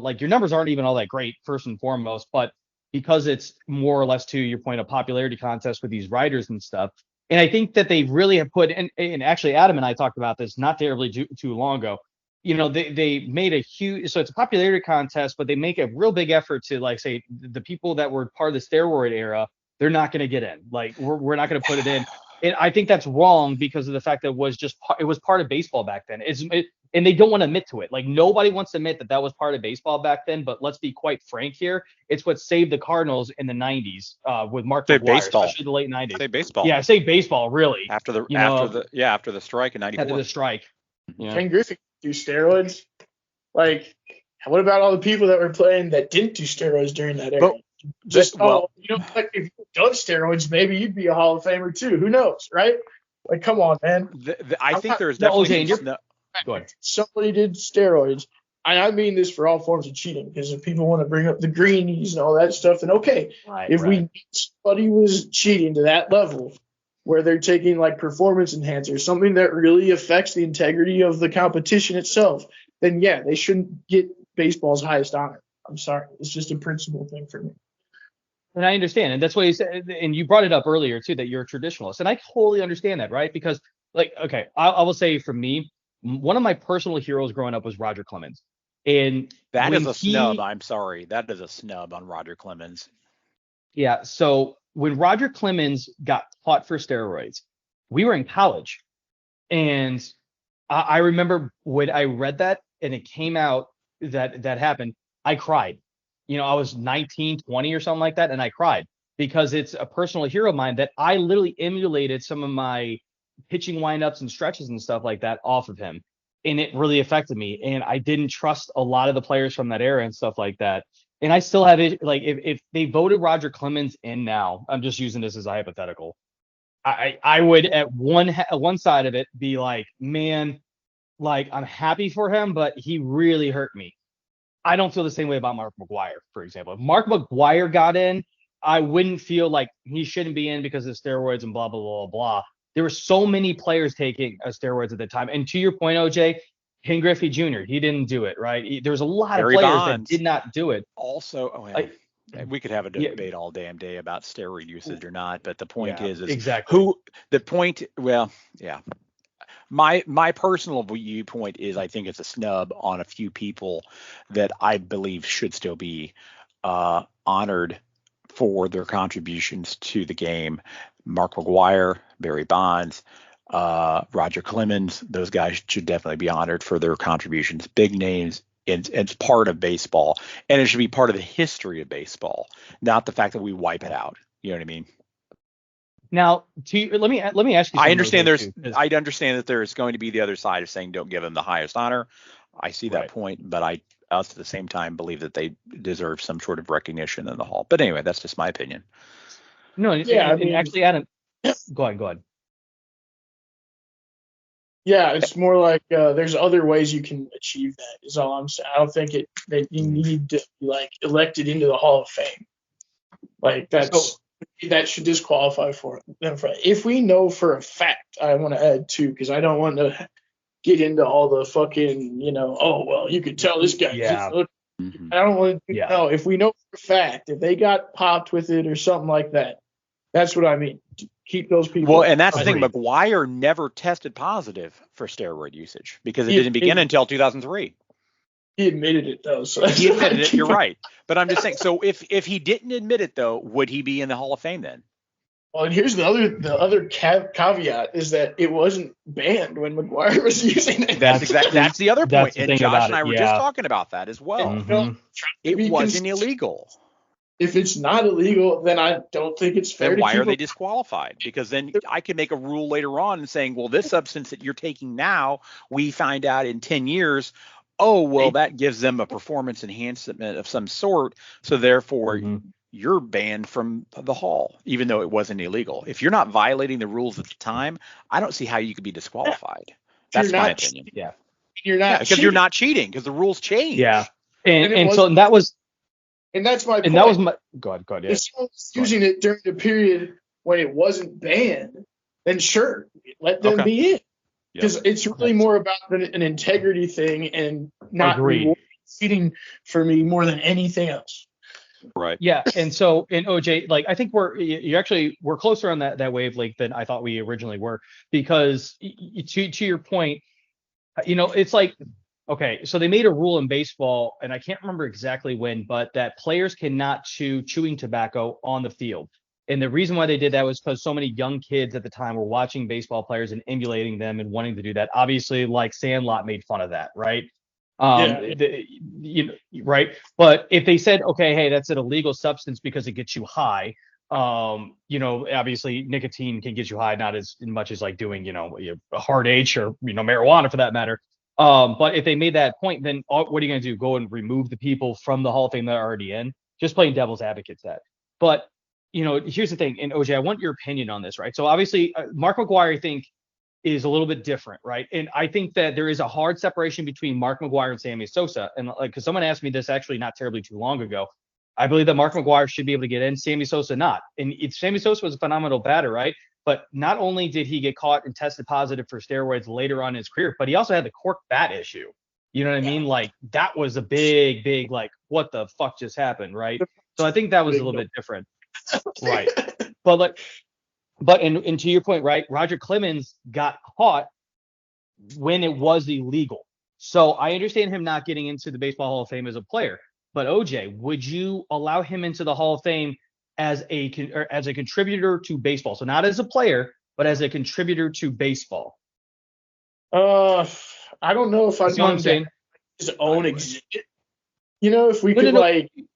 like your numbers aren't even all that great first and foremost, but because it's more or less to your point, a popularity contest with these writers and stuff. And I think that they really have put and actually Adam and I talked about this not terribly too long ago. They made a huge, so it's a popularity contest, but they make a real big effort to like say the people that were part of the steroid era, they're not going to get in. Like we're not going to put it in. And I think that's wrong because of the fact that it was part of baseball back then. And they don't want to admit to it. Like nobody wants to admit that was part of baseball back then. But let's be quite frank here. It's what saved the Cardinals in the '90s with Mark McGwire, especially the late '90s. Say baseball. Yeah, say baseball. Really. After the strike in '94. After the strike. Yeah. Ken Griffey do steroids. Like, what about all the people that were playing that didn't do steroids during that era? Like if you've done steroids, maybe you'd be a Hall of Famer too. Who knows, right? Like, come on, man. I think there's definitely go ahead. Somebody did steroids. I mean this for all forms of cheating, because if people want to bring up the greenies and all that stuff, then okay. If somebody was cheating to that level where they're taking like performance enhancers, something that really affects the integrity of the competition itself, then yeah, they shouldn't get baseball's highest honor. I'm sorry. It's just a principle thing for me. And I understand. And that's what you said. And you brought it up earlier, too, that you're a traditionalist. And I totally understand that, right? Because, like, okay, I will say for me, one of my personal heroes growing up was Roger Clemens. And that is a snub. I'm sorry. That is a snub on Roger Clemens. Yeah. So when Roger Clemens got caught for steroids, we were in college. And I remember when I read that and it came out that happened, I cried. I was 19, 20 or something like that, and I cried because it's a personal hero of mine that I literally emulated some of my pitching windups and stretches and stuff like that off of him. And it really affected me. And I didn't trust a lot of the players from that era and stuff like that. And I still have it. Like if they voted Roger Clemens in now, I'm just using this as a hypothetical. I would at one side of it be like, man, like I'm happy for him, but he really hurt me. I don't feel the same way about Mark McGwire, for example. If Mark McGwire got in, I wouldn't feel like he shouldn't be in because of steroids and blah, blah, blah, blah. There were so many players taking steroids at the time. And to your point, OJ, Ken Griffey Jr., he didn't do it, right? There was a lot Barry of players Bonds that did not do it. also. Oh, Like, we could have a yeah, debate all damn day about steroid usage or not, but the point yeah, is exactly. who the point. Well, yeah. My personal viewpoint is I think it's a snub on a few people that I believe should still be honored for their contributions to the game. Mark McGwire, Barry Bonds, Roger Clemens, those guys should definitely be honored for their contributions. Big names. It's part of baseball, and it should be part of the history of baseball, not the fact that we wipe it out. You know what I mean? Now, let me ask you I something. understand OJ, I understand that there's going to be the other side of saying don't give them the highest honor. I see that right. point, but I also at the same time believe that they deserve some sort of recognition in the hall. But anyway, that's just my opinion. No, Yeah, and actually, Adam, go ahead. Yeah, it's more like there's other ways you can achieve that. Is all I'm saying. I don't think that you need to be like elected into the Hall of Fame. Like that should disqualify for them. If we know for a fact, I want to add too, because I don't want to get into all the fucking, oh well, you could tell this guy. Yeah. Mhm. I don't want to. Yeah. No, if we know for a fact, if they got popped with it or something like that, that's what I mean. Keep those people. Well, and that's the thing. Agreed. McGwire never tested positive for steroid usage because it He- didn't begin he- until 2003. He admitted it though. So He admitted it. You're right. But I'm just saying. So if he didn't admit it though, would he be in the Hall of Fame then? Well, and here's the other caveat is that it wasn't banned when McGwire was using it. That's the other That's point. the And thing Josh about and I it, were yeah. just talking about that as well. Mhm. It wasn't illegal. If it's not illegal, then I don't think it's fair Then to why keep are they it. disqualified? Because then I can make a rule later on saying, well, this substance that you're taking now, we find out in 10 years, oh, well, that gives them a performance enhancement of some sort. So therefore, Mhm. you're banned from the hall, even though it wasn't illegal. If you're not violating the rules at the time, I don't see how you could be disqualified. That's my opinion. Yeah. You're not Because you're not cheating because the rules change. Yeah. And And so that was and that's my point. and that was my go ahead. Yeah. If someone's using it during the period when it wasn't banned, then sure, let them be in. Because it's really more about an integrity thing and not cheating for me more than anything else. Right. Yeah, and so in OJ, like I think we're closer on that wavelength than I thought we originally were, because to your point, it's like, okay, so they made a rule in baseball, and I can't remember exactly when, but that players cannot chew chewing tobacco on the field. And the reason why they did that was because so many young kids at the time were watching baseball players and emulating them and wanting to do that. Obviously, like Sandlot made fun of that, right? Right. But if they said, okay, hey, that's an illegal substance because it gets you high, obviously nicotine can get you high, not as much as like doing, a hard H or, marijuana for that matter. But if they made that point, then what are you going to do? Go and remove the people from the Hall of Fame that are already in? Just playing devil's advocate that. But, here's the thing. And OJ, I want your opinion on this, right? So obviously, Mark McGwire, I think, is a little bit different, right? And I think that there is a hard separation between Mark McGwire and Sammy Sosa. And because someone asked me this actually not terribly too long ago, I believe that Mark McGwire should be able to get in, Sammy Sosa not. And Sammy Sosa was a phenomenal batter, right? But not only did he get caught and tested positive for steroids later on in his career, but he also had the cork bat issue. You know what I mean? Like that was a big, like, what the fuck just happened, right? So I think that was a little bit different. Right. But and to your point, right, Roger Clemens got caught when it was illegal. So I understand him not getting into the Baseball Hall of Fame as a player. But OJ, would you allow him into the Hall of Fame as a contributor to baseball? So not as a player, but as a contributor to baseball. I don't know if I'd want him to his own exhibit. If we could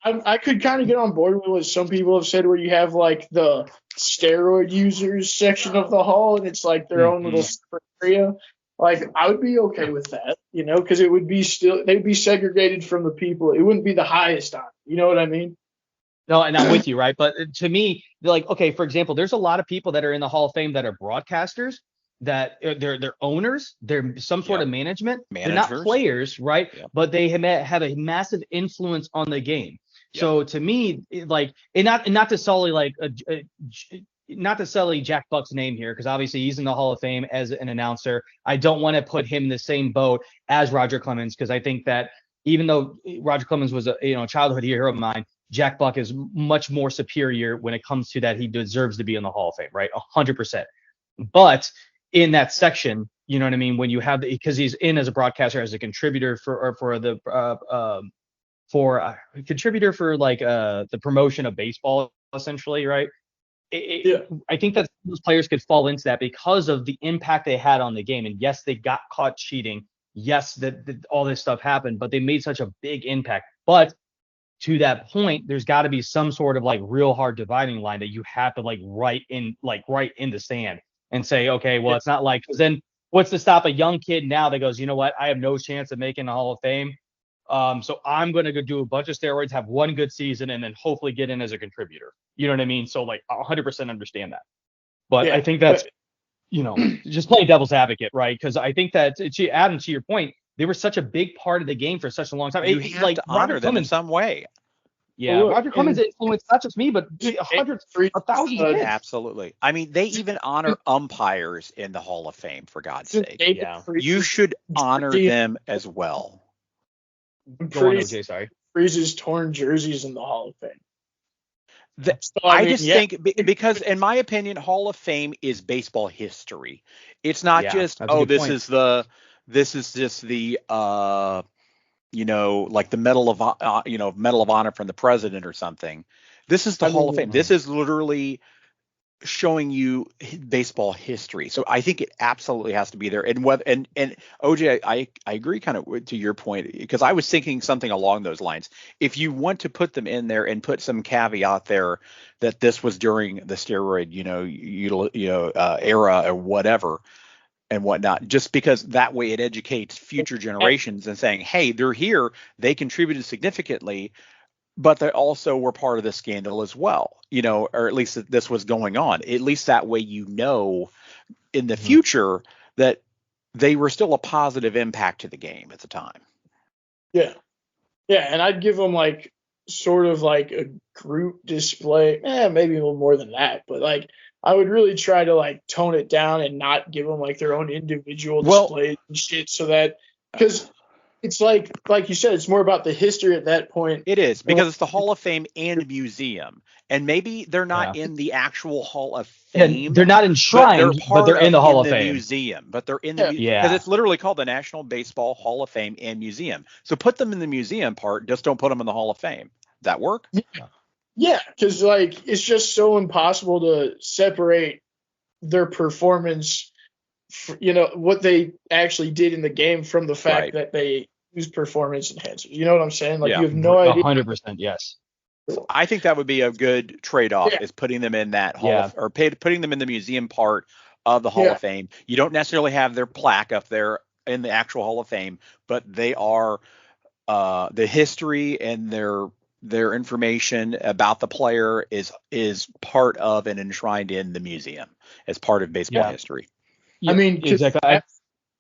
I could kind of get on board with what some people have said, where you have like the steroid users section of the hall, and it's like their own little separate area. Like I would be okay with that, because it would be they'd be segregated from the people. It wouldn't be the highest on. You know what I mean? No, and I'm with you, right? But to me, like, okay, for example, there's a lot of people that are in the Hall of Fame that are broadcasters, that they're owners, they're some sort of management. They're not players, right? But they have a massive influence on the game. So to me, like, and not to solely like not to sully Jack Buck's name here, because obviously he's in the Hall of Fame as an announcer. I don't want to put him in the same boat as Roger Clemens, because I think that even though Roger Clemens was a childhood hero of mine, Jack Buck is much more superior when it comes to that. He deserves to be in the Hall of Fame, right? 100%. But in that section, you know what I mean? When you have because he's in as a broadcaster, as a contributor for contributor for like the promotion of baseball, essentially, right? I think that those players could fall into that because of the impact they had on the game. And yes, they got caught cheating. Yes, that all this stuff happened, but they made such a big impact. But to that point, there's got to be some sort of like real hard dividing line that you have to like write in the sand and say, okay, well, it's not like, because then what's to stop a young kid now that goes, you know what, I have no chance of making the Hall of Fame. So I'm going to go do a bunch of steroids, have one good season, and then hopefully get in as a contributor. You know what I mean? So like 100% understand that. But I think that's, just playing devil's advocate, right? Because I think that, Adam, to your point, they were such a big part of the game for such a long time. You have to honor them in some way. Yeah, Roger Clemens influenced not just me, but hundreds, thousands of kids. Absolutely. I mean, they even honor umpires in the Hall of Fame, for God's sake. Yeah. You should honor them as well. Go on, OJ, sorry. Freeze's torn jerseys in the Hall of Fame. I think because in my opinion, Hall of Fame is baseball history. It's not just this is just the like the Medal of Honor from the president or something. This is the Hall of Fame. This is literally showing you baseball history. So I think it absolutely has to be there. And OJ, I agree kind of to your point, because I was thinking something along those lines. If you want to put them in there and put some caveat there that this was during the steroid, era or whatever and whatnot, just because that way it educates future generations and saying, hey, they're here, they contributed significantly, but they also were part of the scandal as well, or at least this was going on. At least that way, in the future that they were still a positive impact to the game at the time. Yeah. Yeah. And I'd give them like sort of like a group display, maybe a little more than that, but like I would really try to like tone it down and not give them like their own individual displays and shit, so that, because it's like you said, it's more about the history at that point. It is, because it's the Hall of Fame and museum, and maybe they're not in the actual Hall of Fame. And they're not enshrined, but they're in the Hall of Fame museum. But they're in the because it's literally called the National Baseball Hall of Fame and Museum. So put them in the museum part. Just don't put them in the Hall of Fame. That work? Yeah, because like it's just so impossible to separate their performance, what they actually did in the game, from the fact that they use performance enhancers. You know what I'm saying? Like you have no idea. 100%, yes. So I think that would be a good trade-off, is putting them in that putting them in the museum part of the Hall of Fame. You don't necessarily have their plaque up there in the actual Hall of Fame, but they are the history and their information about the player is part of and enshrined in the museum as part of baseball history. I mean, exactly.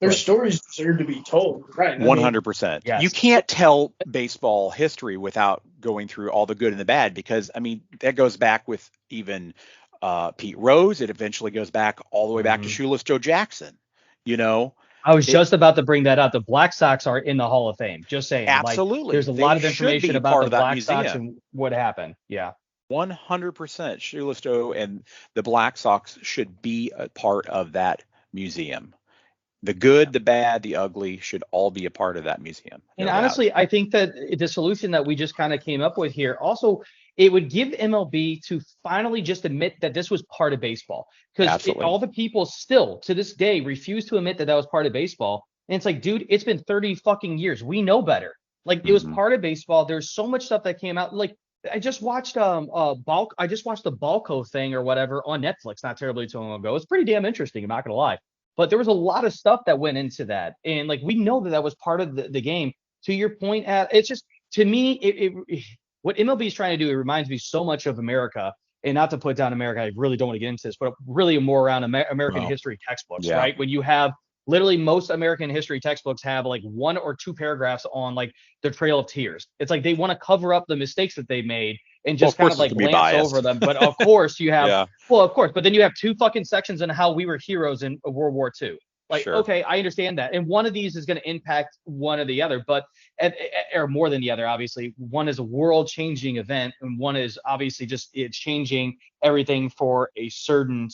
Their stories deserve to be told, right? 100%. Yes. You can't tell baseball history without going through all the good and the bad, because, I mean, that goes back with even Pete Rose. It eventually goes back all the way back to Shoeless Joe Jackson, I was just about to bring that up. The Black Sox are in the Hall of Fame. Just saying. Absolutely. Like, there's a lot of information about the Black Sox and what happened. Yeah. 100%. Shoeless Joe and the Black Sox should be a part of that museum. The good, the bad, the ugly should all be a part of that museum. And honestly, I think that the solution that we just kind of came up with here, also, it would give MLB to finally just admit that this was part of baseball. Because all the people still, to this day, refuse to admit that that was part of baseball. And it's like, dude, it's been 30 fucking years. We know better. Like, it was part of baseball. There's so much stuff that came out. Like, I just watched the Balco thing or whatever on Netflix not terribly too long ago. It's pretty damn interesting, I'm not gonna lie. But there was a lot of stuff that went into that. And like, we know that was part of the game. To your point, it's just, to me, what MLB is trying to do, it reminds me so much of America. And not to put down America, I really don't want to get into this, but really more around American history textbooks, right? When you have literally most American history textbooks have like 1 or 2 paragraphs on like the Trail of Tears. It's like they want to cover up the mistakes that they made and Well, just of kind course of it's like gonna be glance biased. over them. But of course you have, Yeah, well, of course, but then you have 2 fucking sections on how we were heroes in World War II. Like, sure. okay, I understand that. And one of these is going to impact one or the other, but or more than the other, obviously. One is a world-changing event, and one is obviously just it's changing everything for a certain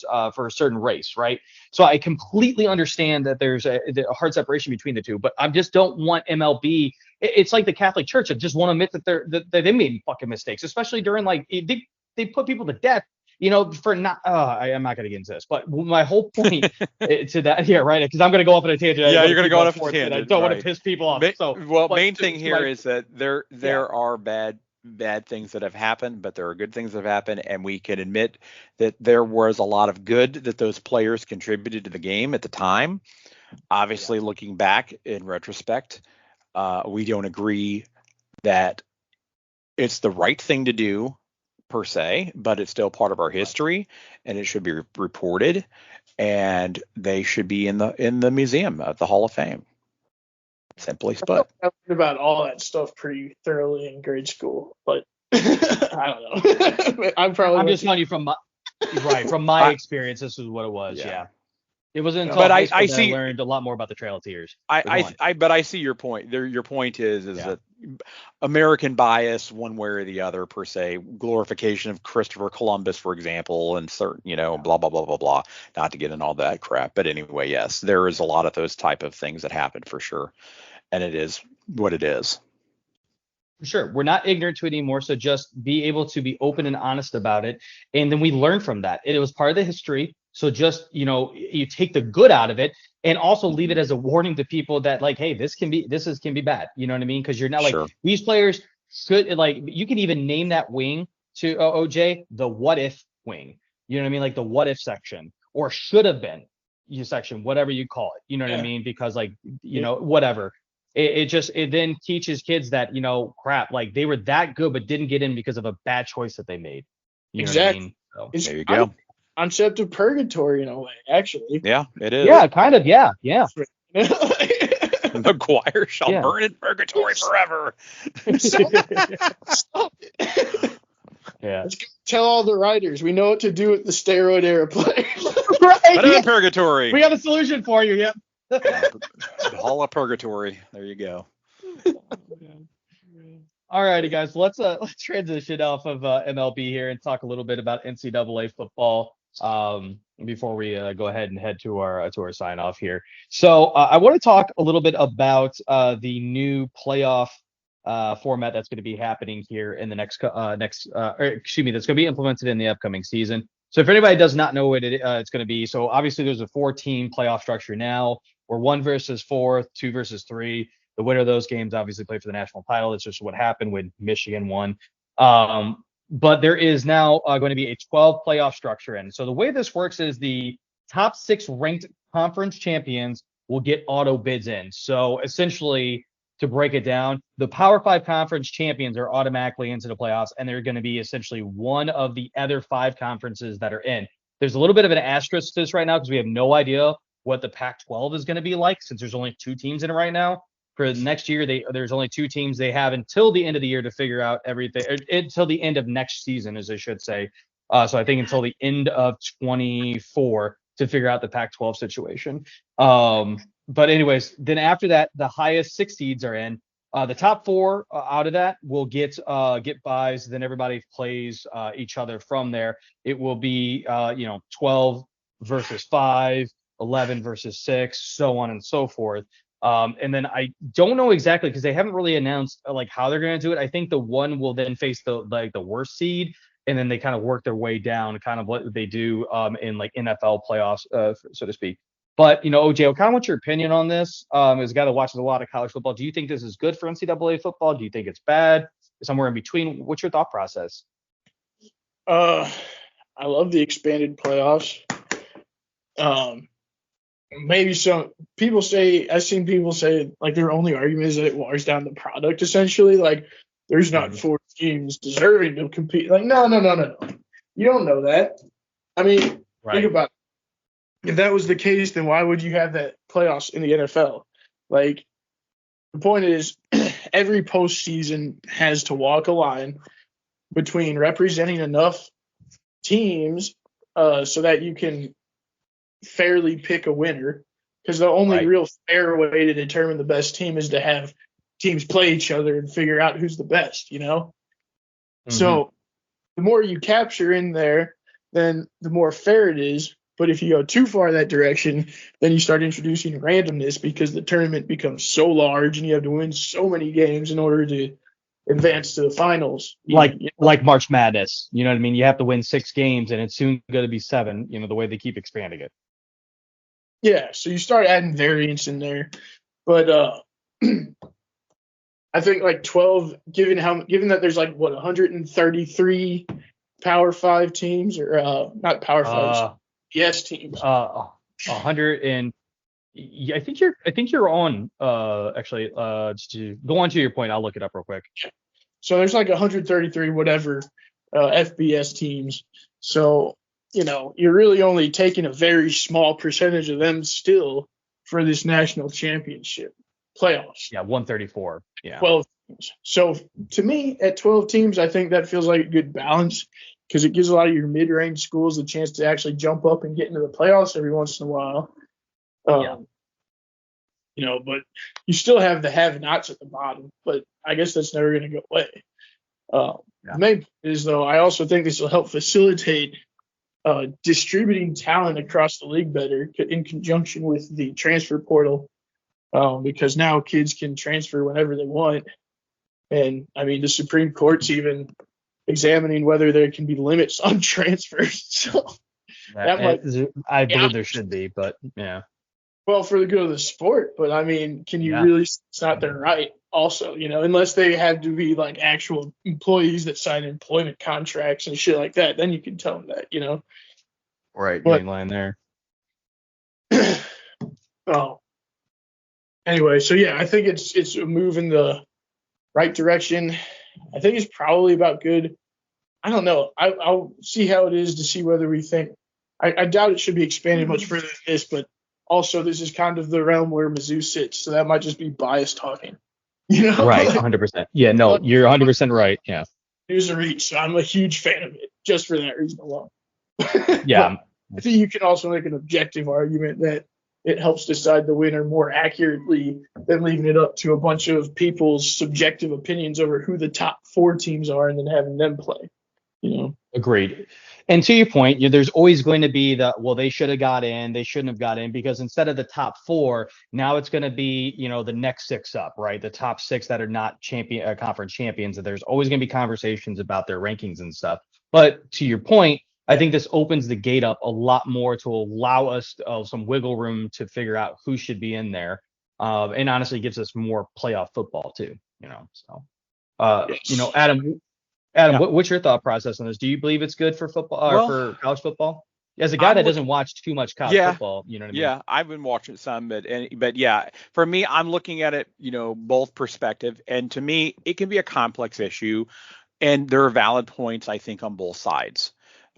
race, right? So I completely understand that there's a hard separation between the two, but I just don't want MLB. It's like the Catholic Church. I just want to admit that they made fucking mistakes, especially during like they put people to death, for not. I'm not going to get into this, but my whole point to that, yeah, right, because I'm going to go off on a tangent. Yeah, you're going to go on a And I tangent, don't want to right? piss people off. So, but Main thing here is that there Yeah. are bad things that have happened, but there are good things that have happened, and we can admit that there was a lot of good that those players contributed to the game at the time. Obviously, looking back in retrospect, we don't agree that it's the right thing to do per se, but it's still part of our history, and it should be reported, and they should be in the museum at the Hall of Fame. Simply put. I learned about all that stuff pretty thoroughly in grade school, but I don't know. I'm just telling you from my I- experience, this is what it was. Yeah. Yeah. It wasn't until But high I school that I see learned a lot more about the Trail of Tears. But go on. but I see your point. Your point is that American bias, one way or the other, per se, glorification of Christopher Columbus, for example, and certain, blah blah blah blah blah. Not to get in all that crap, but anyway, yes, there is a lot of those type of things that happen for sure, and it is what it is. Sure, we're not ignorant to it anymore, so just be able to be open and honest about it, and then we learn from that. It was part of the history, so just you take the good out of it, and also leave it as a warning to people that like, hey, this can be bad. You know what I mean? Because you're not Sure. like these players should like you can even name that wing to OJ the what if wing. You know what I mean? Like the what if section or should have been section, whatever you call it. You know what I mean? Because like whatever. It then teaches kids that crap, like they were that good but didn't get in because of a bad choice that they made. You know what I mean? So, It's there you go. concept of purgatory in a way, actually. Yeah, it is. yeah, kind of. Yeah. McGuire shall Yeah. burn in purgatory forever. Stop it. Yeah. Let's go tell all the writers we know what to do with the steroid era players. Right. Put him in purgatory. We have a solution for you. Yep. The Hall of Purgatory. There you go. All righty, guys. Let's transition off of MLB here and talk a little bit about NCAA football before we go ahead and head to our sign off here. So I want to talk a little bit about the new playoff format that's going to be happening here in the that's going to be implemented in the upcoming season. So if anybody does not know what it's going to be, so obviously there's a 4-team playoff structure now. We're 1 versus 4, 2 versus 3. The winner of those games obviously play for the national title. It's just what happened when Michigan won. But there is now going to be a 12 playoff structure in. So the way this works is the top 6 ranked conference champions will get auto bids in. So essentially, to break it down, the Power 5 conference champions are automatically into the playoffs, and they're going to be essentially one of the other 5 conferences that are in. There's a little bit of an asterisk to this right now because we have no idea what the Pac-12 is going to be like since there's only 2 teams in it right now. For next year, there's only 2 teams. They have until the end of the year to figure out everything, until the end of next season, as I should say. So I think until the end of 24 to figure out the Pac-12 situation. But anyways, then after that, the highest 6 seeds are in. The top 4 out of that will get buys. Then everybody plays each other from there. It will be 12 versus 5, 11 versus 6, so on and so forth. And then I don't know exactly because they haven't really announced like how they're going to do it. I think the one will then face the worst seed, and then they kind of work their way down, kind of what they do in like NFL playoffs, so to speak. But OJ, I kind of want your opinion on this. As a guy that watches a lot of college football, do you think this is good for NCAA football? Do you think it's bad? Somewhere in between? What's your thought process? I love the expanded playoffs. Maybe some people say, I've seen people say like their only argument is that it waters down the product essentially. Like there's not 4 teams deserving to compete. Like no. You don't know that. I mean, Think about it. If that was the case, then why would you have that playoffs in the NFL? Like the point is every postseason has to walk a line between representing enough teams so that you can fairly pick a winner, because the only real fair way to determine the best team is to have teams play each other and figure out who's the best, So the more you capture in there, then the more fair it is. But if you go too far that direction, then you start introducing randomness because the tournament becomes so large and you have to win so many games in order to advance to the finals. Like March Madness, you know what I mean? You have to win 6 games and it's soon going to be 7, the way they keep expanding it. Yeah, so you start adding variance in there. But I think like 12, given that there's 133 Power 5 teams, or not Power 5, yes teams. 100 and I think you're on actually just to go on to your point. I'll look it up real quick. So there's 133 whatever FBS teams. So you're really only taking a very small percentage of them still for this national championship playoffs. Yeah, 134. Yeah. 12 teams. So to me, at 12 teams, I think that feels like a good balance because it gives a lot of your mid-range schools a chance to actually jump up and get into the playoffs every once in a while. But you still have the have-nots at the bottom. But I guess that's never going to go away. The main point is, though, I also think this will help facilitate distributing talent across the league better in conjunction with the transfer portal, because now kids can transfer whenever they want. And, the Supreme Court's even examining whether there can be limits on transfers. So I believe there should be, but yeah. Well, for the good of the sport, but can you really? It's not their right. Also, unless they had to be actual employees that sign employment contracts and shit like that, then you can tell them that, Right, main line there. Anyway, so yeah, I think it's a move in the right direction. I think it's probably about good. I don't know. I'll see how it is to see whether we think. I doubt it should be expanded much further than this, but also this is kind of the realm where Mizzou sits, so that might just be biased talking. Right, 100%. Yeah, no, you're 100% right. Yeah. News and reach, so I'm a huge fan of it, just for that reason alone. Yeah. I think you can also make an objective argument that it helps decide the winner more accurately than leaving it up to a bunch of people's subjective opinions over who the top 4 teams are and then having them play. Agreed. And to your point, there's always going to be they should have got in, they shouldn't have got in, because instead of the top 4, now it's going to be, the next 6 up, right? The top 6 that are not conference champions. And there's always going to be conversations about their rankings and stuff. But to your point, I think this opens the gate up a lot more to allow us some wiggle room to figure out who should be in there. And honestly gives us more playoff football too, so, Adam, what's your thought process on this? Do you believe it's good for football or for college football? As a guy that doesn't watch too much college football, you know what I mean? Yeah, I've been watching some, but yeah, for me, I'm looking at it, both perspective, and to me, it can be a complex issue, and there are valid points, I think, on both sides.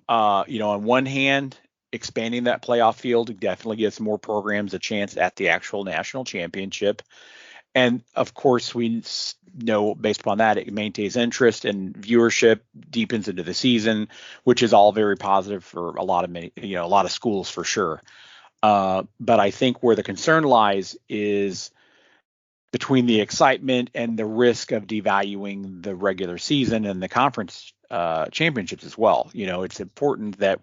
On one hand, expanding that playoff field definitely gives more programs a chance at the actual national championship. And of course, we know based upon that, it maintains interest and viewership, deepens into the season, which is all very positive for a lot of schools for sure. But I think where the concern lies is between the excitement and the risk of devaluing the regular season and the conference championships as well. It's important that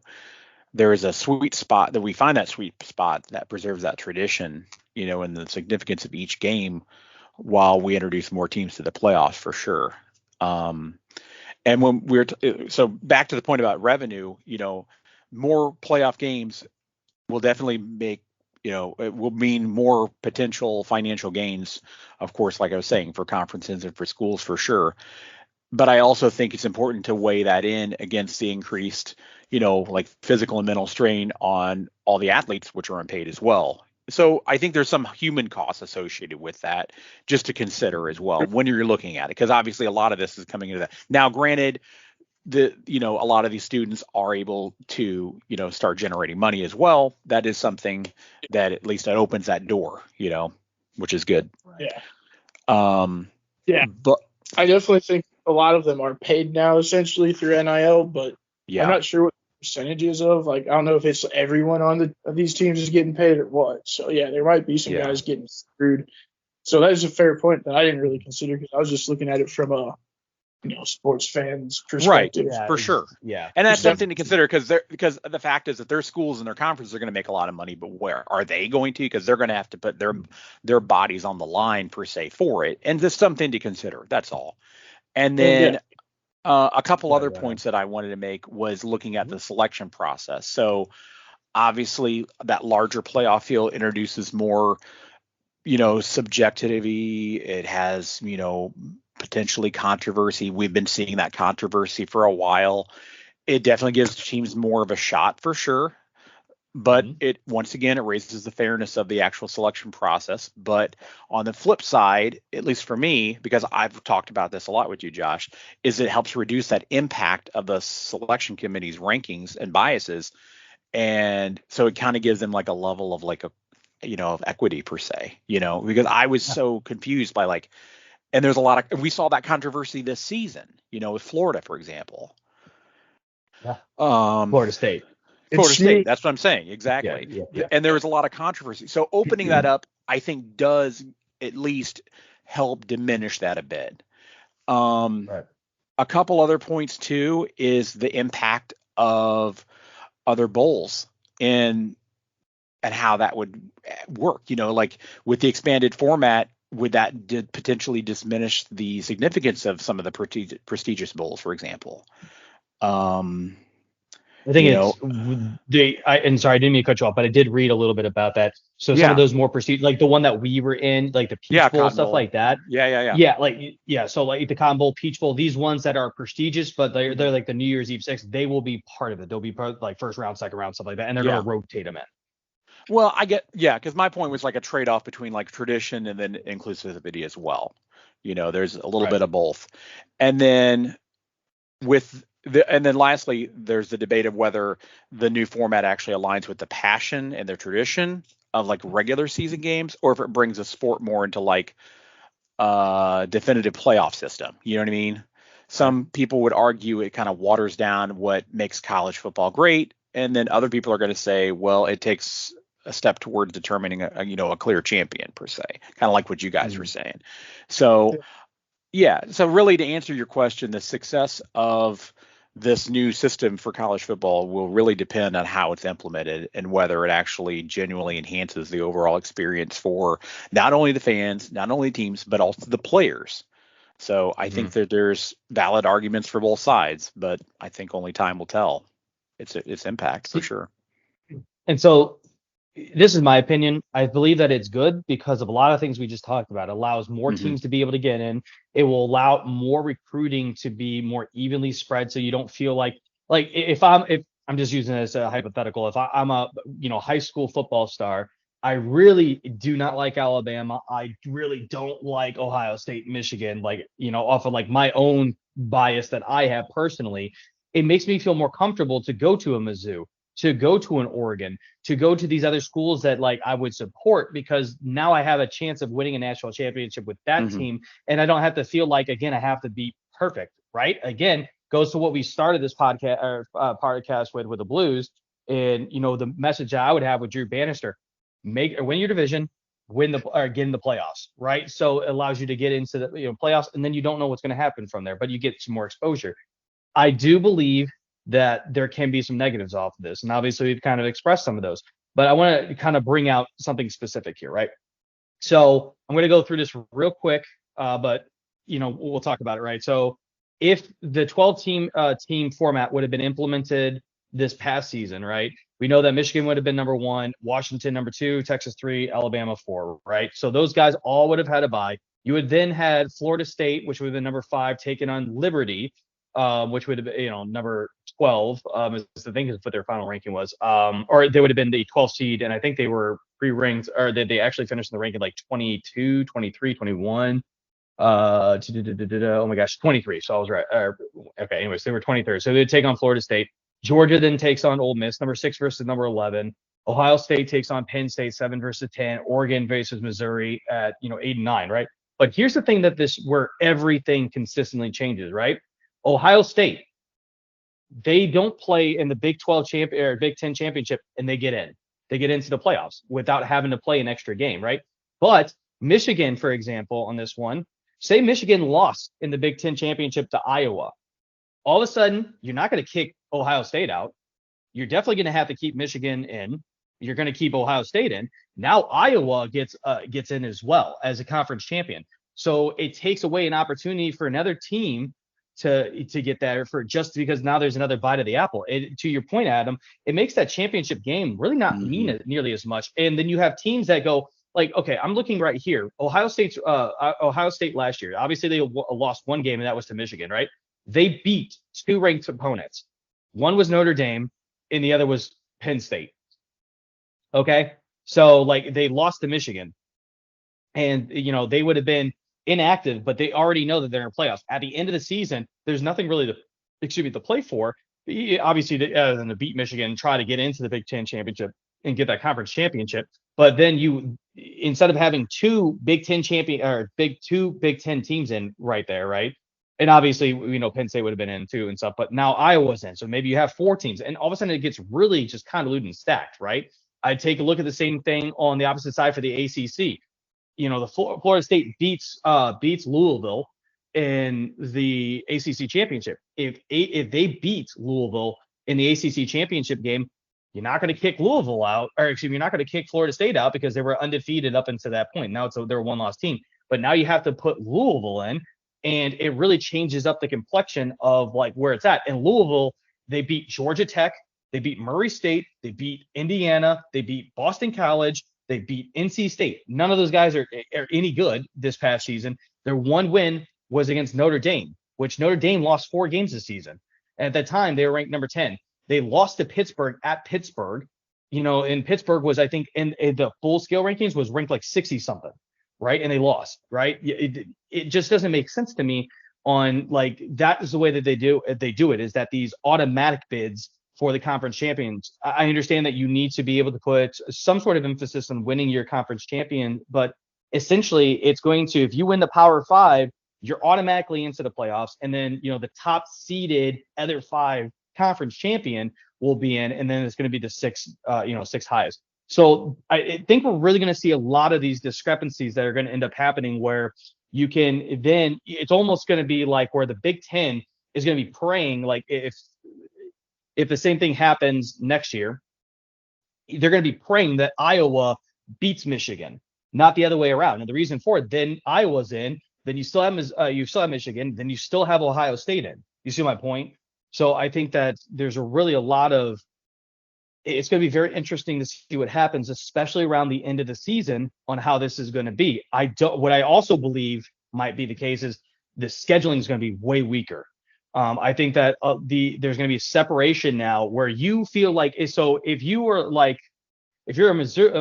there is a sweet spot, that we find that sweet spot that preserves that tradition, and the significance of each game while we introduce more teams to the playoffs for sure. And when so back to the point about revenue, more playoff games will definitely make, it will mean more potential financial gains, of course, like I was saying, for conferences and for schools for sure. But I also think it's important to weigh that in against the increased, physical and mental strain on all the athletes, which are unpaid as well. So I think there's some human costs associated with that just to consider as well when you're looking at it, because obviously a lot of this is coming into that. Now, granted, a lot of these students are able to, start generating money as well. That is something that at least that opens that door, which is good. Yeah. Yeah. But I definitely think a lot of them are paid now essentially through NIL, but Yeah. I'm not sure what the percentages of. Like, I don't know if it's everyone on these teams is getting paid or what. So yeah, there might be some Yeah. guys getting screwed. So that is a fair point that I didn't really consider because I was just looking at it from a sports fans perspective. Yeah, for sure. Yeah. And that's It's something to consider because the fact is that their schools and their conferences are going to make a lot of money, but where are they going to? Because they're going to have to put their bodies on the line per se for it, and just something to consider. That's all. And then a couple other points that I wanted to make was looking at the selection process. So obviously that larger playoff field introduces more, subjectivity. It has, potentially controversy. We've been seeing that controversy for a while. It definitely gives teams more of a shot for sure. But it once again, it raises the fairness of the actual selection process. But on the flip side, at least for me, because I've talked about this a lot with you, Josh, is it helps reduce that impact of the selection committee's rankings and biases. And so it kind of gives them like a level of like of equity per se, because I was so confused by and there's a lot of, we saw that controversy this season, with Florida, for example. Yeah. Florida State. That's what I'm saying. Exactly. Yeah. And there was a lot of controversy. So opening that up, I think, does at least help diminish that a bit. Right. A couple other points too is the impact of other bowls and how that would work. Like with the expanded format, would that potentially diminish the significance of some of the prestigious bowls, for example? I think and sorry, I didn't mean to cut you off, but I did read a little bit about that. So some of those more prestigious, like the one that we were in, like the Peach Bowl, stuff like that. Yeah. So like the Cotton Bowl, Peach Bowl, these ones that are prestigious, but they're like the New Year's Eve Six, they will be part of it. They'll be part of, like first round, second round, stuff like that, and they're going to rotate them in. Well, because my point was like a trade-off between like tradition and then inclusivity as well. There's a little bit of both. And then lastly, there's the debate of whether the new format actually aligns with the passion and the tradition of like regular season games, or if it brings the sport more into like definitive playoff system. You know what I mean? Some people would argue it kind of waters down what makes college football great. And then other people are going to say, well, it takes a step towards determining a clear champion per se, kind of like what you guys were saying. So so really to answer your question, the success of this new system for college football will really depend on how it's implemented and whether it actually genuinely enhances the overall experience for not only the fans, not only teams, but also the players. So I think that there's valid arguments for both sides, but I think only time will tell its impact for sure. And so this is my opinion. I believe that it's good because of a lot of things we just talked about. It allows more teams to be able to get in. It will allow more recruiting to be more evenly spread, so you don't feel like if I'm just using it as a hypothetical, if I'm a high school football star, I really do not like Alabama. I really don't like Ohio State, Michigan. Off of like my own bias that I have personally, it makes me feel more comfortable to go to a Mizzou, to go to an Oregon, to go to these other schools that like I would support, because now I have a chance of winning a national championship with that team. And I don't have to feel like, again, I have to be perfect, right? Again, goes to what we started this podcast with the Blues. And, the message I would have with Drew Bannister, win your division, get in the playoffs, right? So it allows you to get into the playoffs, and then you don't know what's going to happen from there, but you get some more exposure. I do believe that there can be some negatives off of this. And obviously we've kind of expressed some of those, but I want to kind of bring out something specific here, right? So I'm going to go through this real quick, but we'll talk about it, right? So if the 12 team format would have been implemented this past season, right? We know that Michigan would have been number 1, Washington number 2, Texas 3, Alabama 4, right? So those guys all would have had a bye. You would then had Florida State, which would have been number 5, taking on Liberty, which would have been, number 12, is I think is what their final ranking was. Or they would have been the 12th seed, and I think they were pre-ranked, or they actually finished in the ranking like 22, 23, 21. Oh my gosh, 23. So I was right. Okay, anyways, they were 23rd. So they'd take on Florida State. Georgia then takes on Ole Miss, number 6 versus number 11. Ohio State takes on Penn State, 7 versus 10. Oregon versus Missouri at 8 and 9, right? But here's the thing where everything consistently changes, right? Ohio State, they don't play in the Big 12 or Big 10 championship and they get in. They get into the playoffs without having to play an extra game, right? But Michigan, for example, on this one, say Michigan lost in the Big 10 championship to Iowa. All of a sudden, you're not going to kick Ohio State out. You're definitely going to have to keep Michigan in. You're going to keep Ohio State in. Now Iowa gets in as well as a conference champion. So it takes away an opportunity for another team to get that for just because now there's another bite of the apple. To your point, Adam, it makes that championship game really not mean it nearly as much. And then you have teams that go like, okay, I'm looking right here. Ohio State last year, obviously they lost one game and that was to Michigan, right? They beat two ranked opponents. One was Notre Dame and the other was Penn State. Okay. So like they lost to Michigan and, they would have been inactive, but they already know that they're in playoffs. At the end of the season, there's nothing really to play for. Obviously, other than to beat Michigan, try to get into the Big Ten championship and get that conference championship. But then instead of having two Big Ten Big Ten teams in right there, right? And obviously, Penn State would have been in too and stuff, but now Iowa's in. So maybe you have four teams, and all of a sudden it gets really just convoluted and stacked, right? I'd take a look at the same thing on the opposite side for the ACC. The Florida State beats Louisville in the ACC championship. If they beat Louisville in the ACC championship game, you're not going to kick Louisville out, or excuse me, you're not going to kick Florida State out because they were undefeated up until that point. Now they're a one-loss team, but now you have to put Louisville in, and it really changes up the complexion of like where it's at. And Louisville, they beat Georgia Tech, they beat Murray State, they beat Indiana, they beat Boston College. They beat NC State. None of those guys are any good this past season. Their one win was against Notre Dame, which Notre Dame lost 4 games this season. And at that time, they were ranked number 10. They lost to Pittsburgh at Pittsburgh. And Pittsburgh was, I think, in the full scale rankings was ranked like 60 something, right? And they lost, right? It just doesn't make sense to me on like that is the way that they do it is that these automatic bids for the conference champions. I understand that you need to be able to put some sort of emphasis on winning your conference champion, but essentially it's going to, if you win the Power 5, you're automatically into the playoffs. And then, the top seeded other 5 conference champion will be in, and then it's going to be the 6 highest. So I think we're really going to see a lot of these discrepancies that are going to end up happening where you can then, it's almost going to be like where the Big Ten is going to be praying, like if the same thing happens next year, they're going to be praying that Iowa beats Michigan, not the other way around. And the reason for it, then Iowa's in, then you still have Michigan, then you still have Ohio State in. You see my point? So I think that there's it's going to be very interesting to see what happens, especially around the end of the season on how this is going to be. What I also believe might be the case is the scheduling is going to be way weaker. I think that there's going to be a separation now where you feel like, so if you're a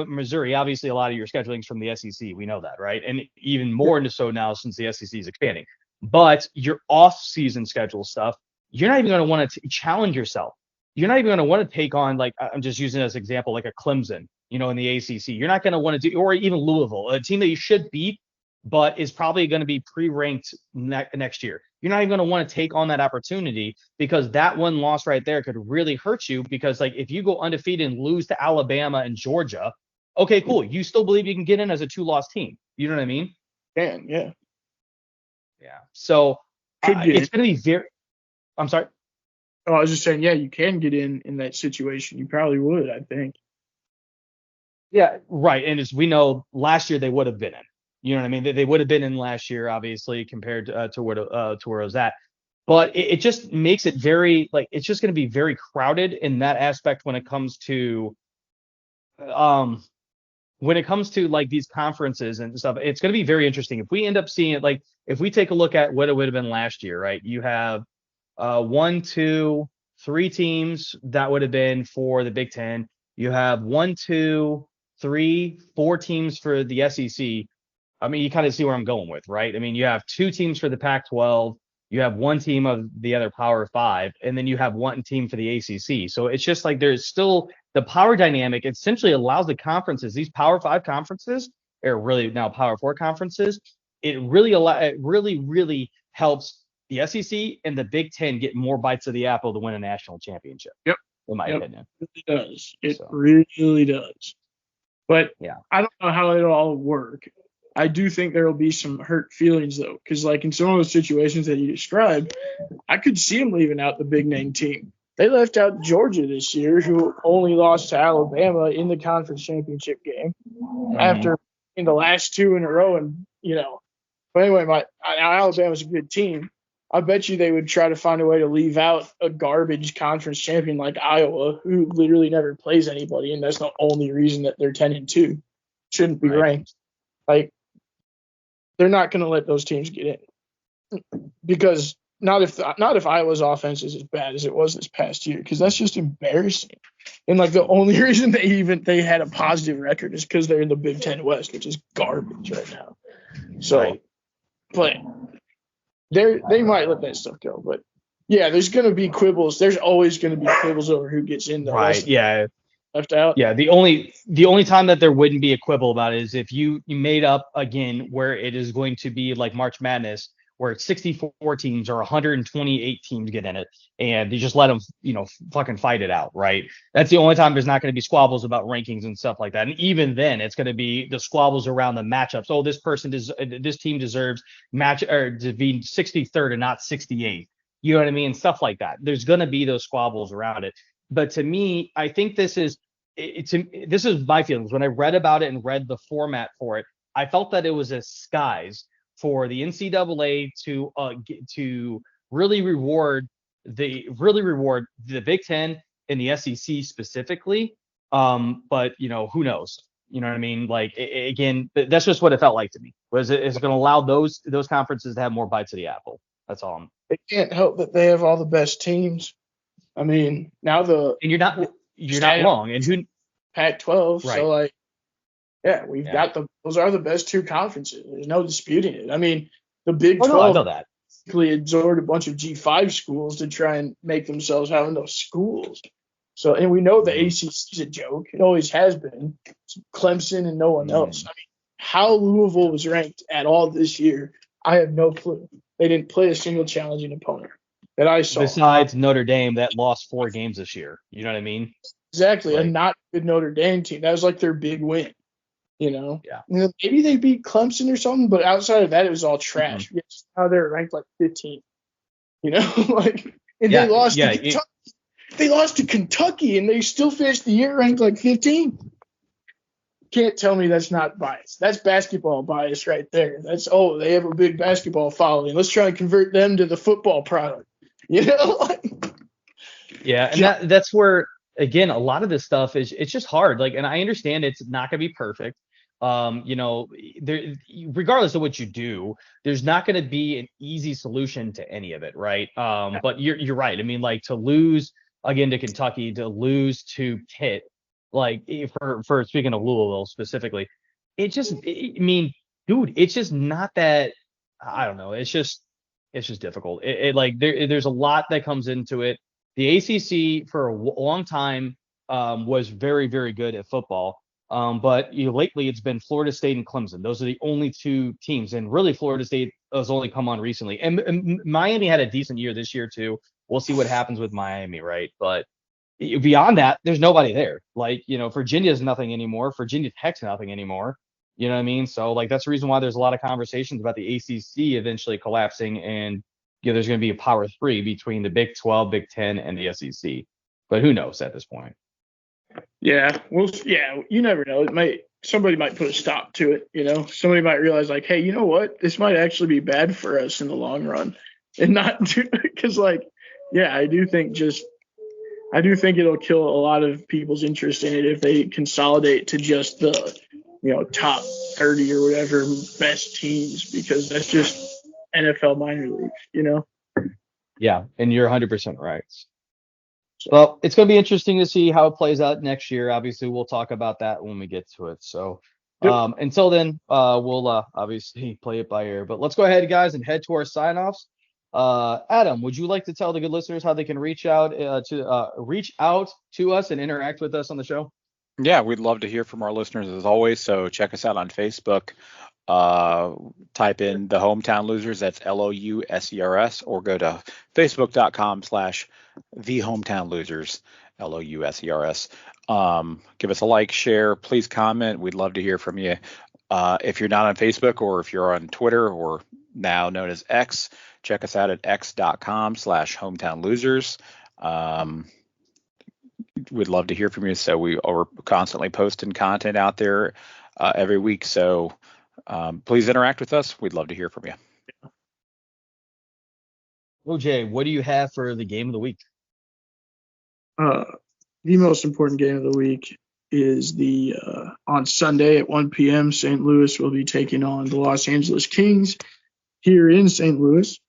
Missouri, obviously a lot of your scheduling's from the SEC. We know that, right? And even more so now since the SEC is expanding. But your off-season schedule stuff, you're not even going to want to challenge yourself. You're not even going to want to take on, like, I'm just using as an example, like a Clemson, in the ACC. You're not going to want to do, or even Louisville, a team that you should beat, but is probably going to be pre-ranked next year. You're not even going to want to take on that opportunity because that one loss right there could really hurt you because, like, if you go undefeated and lose to Alabama and Georgia, okay, cool. You still believe you can get in as a 2-loss team. You know what I mean? Yeah. Yeah. So it's going to be very – I'm sorry? Oh, I was just saying, yeah, you can get in that situation. You probably would, I think. Yeah, right. And as we know, last year they would have been in. You know what I mean? They would have been in last year, obviously, compared to where it was at. But it just makes it very, like, it's just going to be very crowded in that aspect when it comes to like these conferences and stuff. It's going to be very interesting. If we end up seeing it, like, if we take a look at what it would have been last year, right? You have 1, 2, 3 teams that would have been for the Big Ten. You have 1, 2, 3, 4 teams for the SEC. I mean, you kind of see where I'm going with, right? I mean, you have 2 teams for the Pac-12, you have 1 team of the other Power 5, and then you have 1 team for the ACC. So it's just like there's still the power dynamic. Essentially allows the conferences, these Power 5 conferences, or really now Power 4 conferences, it really helps the SEC and the Big Ten get more bites of the apple to win a national championship. Yep. In my opinion. It does. It really does. But yeah, I don't know how it'll all work. I do think there will be some hurt feelings, though, because like in some of those situations that you described, I could see them leaving out the big name team. They left out Georgia this year, who only lost to Alabama in the conference championship game after in the last two in a row. And, but anyway, Alabama's a good team. I bet you they would try to find a way to leave out a garbage conference champion like Iowa, who literally never plays anybody, and that's the only reason that they're 10-2. Shouldn't be ranked. Like, they're not going to let those teams get in, because not if Iowa's offense is as bad as it was this past year, because that's just embarrassing. And like the only reason they had a positive record is because they're in the Big Ten West, which is garbage right now. So, but they might let that stuff go. But yeah, there's going to be quibbles. There's always going to be quibbles over who gets in. Yeah. Left out. Yeah, the only time that there wouldn't be a quibble about it is if you made up again where it is going to be like March Madness, where it's 64 teams or 128 teams get in it, and you just let them, fucking fight it out, right? That's the only time there's not going to be squabbles about rankings and stuff like that. And even then, it's going to be the squabbles around the matchups. Oh, this team deserves to be 63rd and not 68th. You know what I mean? Stuff like that. There's going to be those squabbles around it. But to me, I think this is my feelings. When I read about it and read the format for it, I felt that it was a disguise for the NCAA to really reward the Big Ten and the SEC specifically. But who knows? You know what I mean? Like again, that's just what it felt like to me. Was it's going to allow those conferences to have more bites of the apple? That's all. It can't help that they have all the best teams. I mean, now and you're not wrong. And who Pac-12, right. So like, yeah, we've got those are the best two conferences. There's no disputing it. I mean, the Big 12 I know that. basically absorbed a bunch of G5 schools to try and make themselves have those schools. So, and we know the ACC is a joke. It always has been. It's Clemson and no one else. I mean, how Louisville was ranked at all this year, I have no clue. They didn't play a single challenging opponent that I saw. Besides Notre Dame, that lost 4 games this year. You know what I mean? Exactly. A not good Notre Dame team. That was like their big win. Yeah. Maybe they beat Clemson or something, but outside of that, it was all trash. Now they're ranked like 15. Like, and they lost to Kentucky. They lost to Kentucky, and they still finished the year ranked like 15. Can't tell me that's not bias. That's basketball bias right there. They have a big basketball following. Let's try and convert them to the football product. Yeah, and that's where, again, a lot of this stuff it's just hard. Like, and I understand it's not going to be perfect. Regardless of what you do, there's not going to be an easy solution to any of it, right? But you're right. I mean, like, to lose again to Kentucky, to lose to Pitt, like for speaking of Louisville specifically, it's just not that. I don't know. It's just difficult. There's a lot that comes into it. The ACC for a long time was very, very good at football. But lately it's been Florida State and Clemson. Those are the only 2 teams, and really Florida State has only come on recently. And Miami had a decent year this year too. We'll see what happens with Miami, right? But beyond that, there's nobody there. Like, Virginia's nothing anymore. Virginia Tech's nothing anymore. You know what I mean? So like that's the reason why there's a lot of conversations about the ACC eventually collapsing, and there's going to be a power 3 between the Big 12, Big 10, and the SEC. But who knows at this point? Yeah, you never know. Somebody might put a stop to it. Somebody might realize, like, hey, you know what? This might actually be bad for us in the long run, and not because, like, yeah, I do think it'll kill a lot of people's interest in it if they consolidate to just the top 30 or whatever best teams, because that's just NFL minor leagues. Yeah, and you're 100% right. Well, it's going to be interesting to see how it plays out next year. Obviously, we'll talk about that when we get to it. So until then, we'll obviously play it by ear. But let's go ahead, guys, and head to our sign-offs. Adam, would you like to tell the good listeners how they can reach out to us and interact with us on the show? Yeah, we'd love to hear from our listeners as always. So check us out on Facebook type in the Hometown Losers. That's LOUSERS, or go to facebook.com/the Hometown Losers, LOUSERS. Give us a like, share, please comment. We'd love to hear from you. If you're not on Facebook, or if you're on Twitter, or now known as X, check us out at x.com/hometown losers. We'd love to hear from you. So we are constantly posting content out there every week. So please interact with us. We'd love to hear from you. OJ, what do you have for the game of the week? The most important game of the week is on Sunday at 1 p.m. St. Louis will be taking on the Los Angeles Kings here in St. Louis.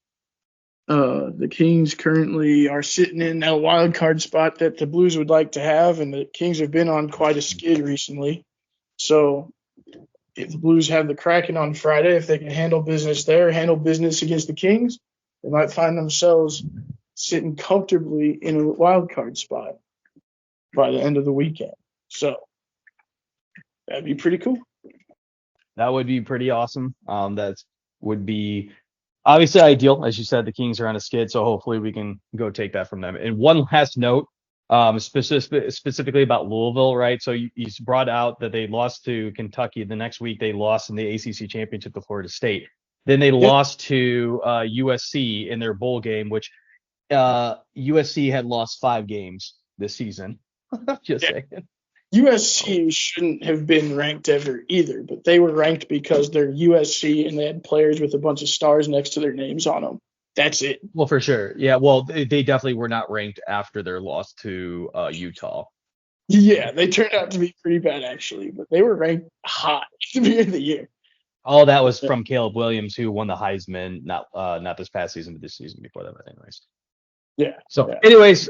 The Kings currently are sitting in a wild card spot that the Blues would like to have, and the Kings have been on quite a skid recently. So if the Blues have the Kraken on Friday, if they can handle business there, handle business against the Kings, they might find themselves sitting comfortably in a wild card spot by the end of the weekend. So that'd be pretty cool. That would be pretty awesome. That would be obviously ideal. As you said, the Kings are on a skid, so hopefully we can go take that from them. And one last note, specifically about Louisville, right? So you brought out that they lost to Kentucky. The next week they lost in the ACC championship to Florida State. Then they lost to USC in their bowl game, which USC had lost 5 games this season. Just saying. USC shouldn't have been ranked ever either, but they were ranked because they're USC and they had players with a bunch of stars next to their names on them. That's it. Well, for sure. Yeah, well, they definitely were not ranked after their loss to Utah. Yeah, they turned out to be pretty bad, actually, but they were ranked high at the beginning of the year. All that was from Caleb Williams, who won the Heisman, not this past season, but this season before that. But anyways. Yeah. So, anyways,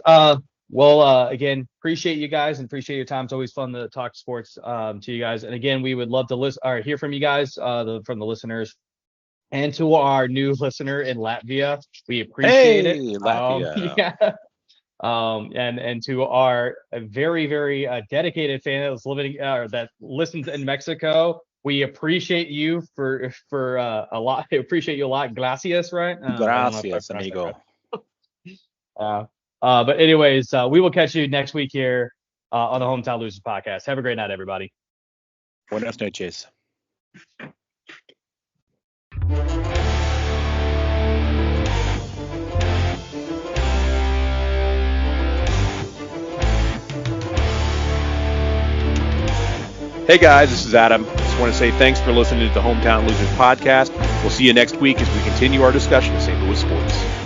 again, appreciate you guys and appreciate your time. It's always fun to talk sports to you guys. And again, we would love to hear from you guys, from the listeners. And to our new listener in Latvia, we appreciate it. Latvia. And to our very, very dedicated fan that's that listens in Mexico, we appreciate you for a lot. I appreciate you a lot. Gracias, right? Gracias, amigo. But anyways, we will catch you next week here on the Hometown Losers podcast. Have a great night, everybody. Buenas noches. Hey guys, this is Adam. Just want to say thanks for listening to the Hometown Losers podcast. We'll see you next week as we continue our discussion of St. Louis sports.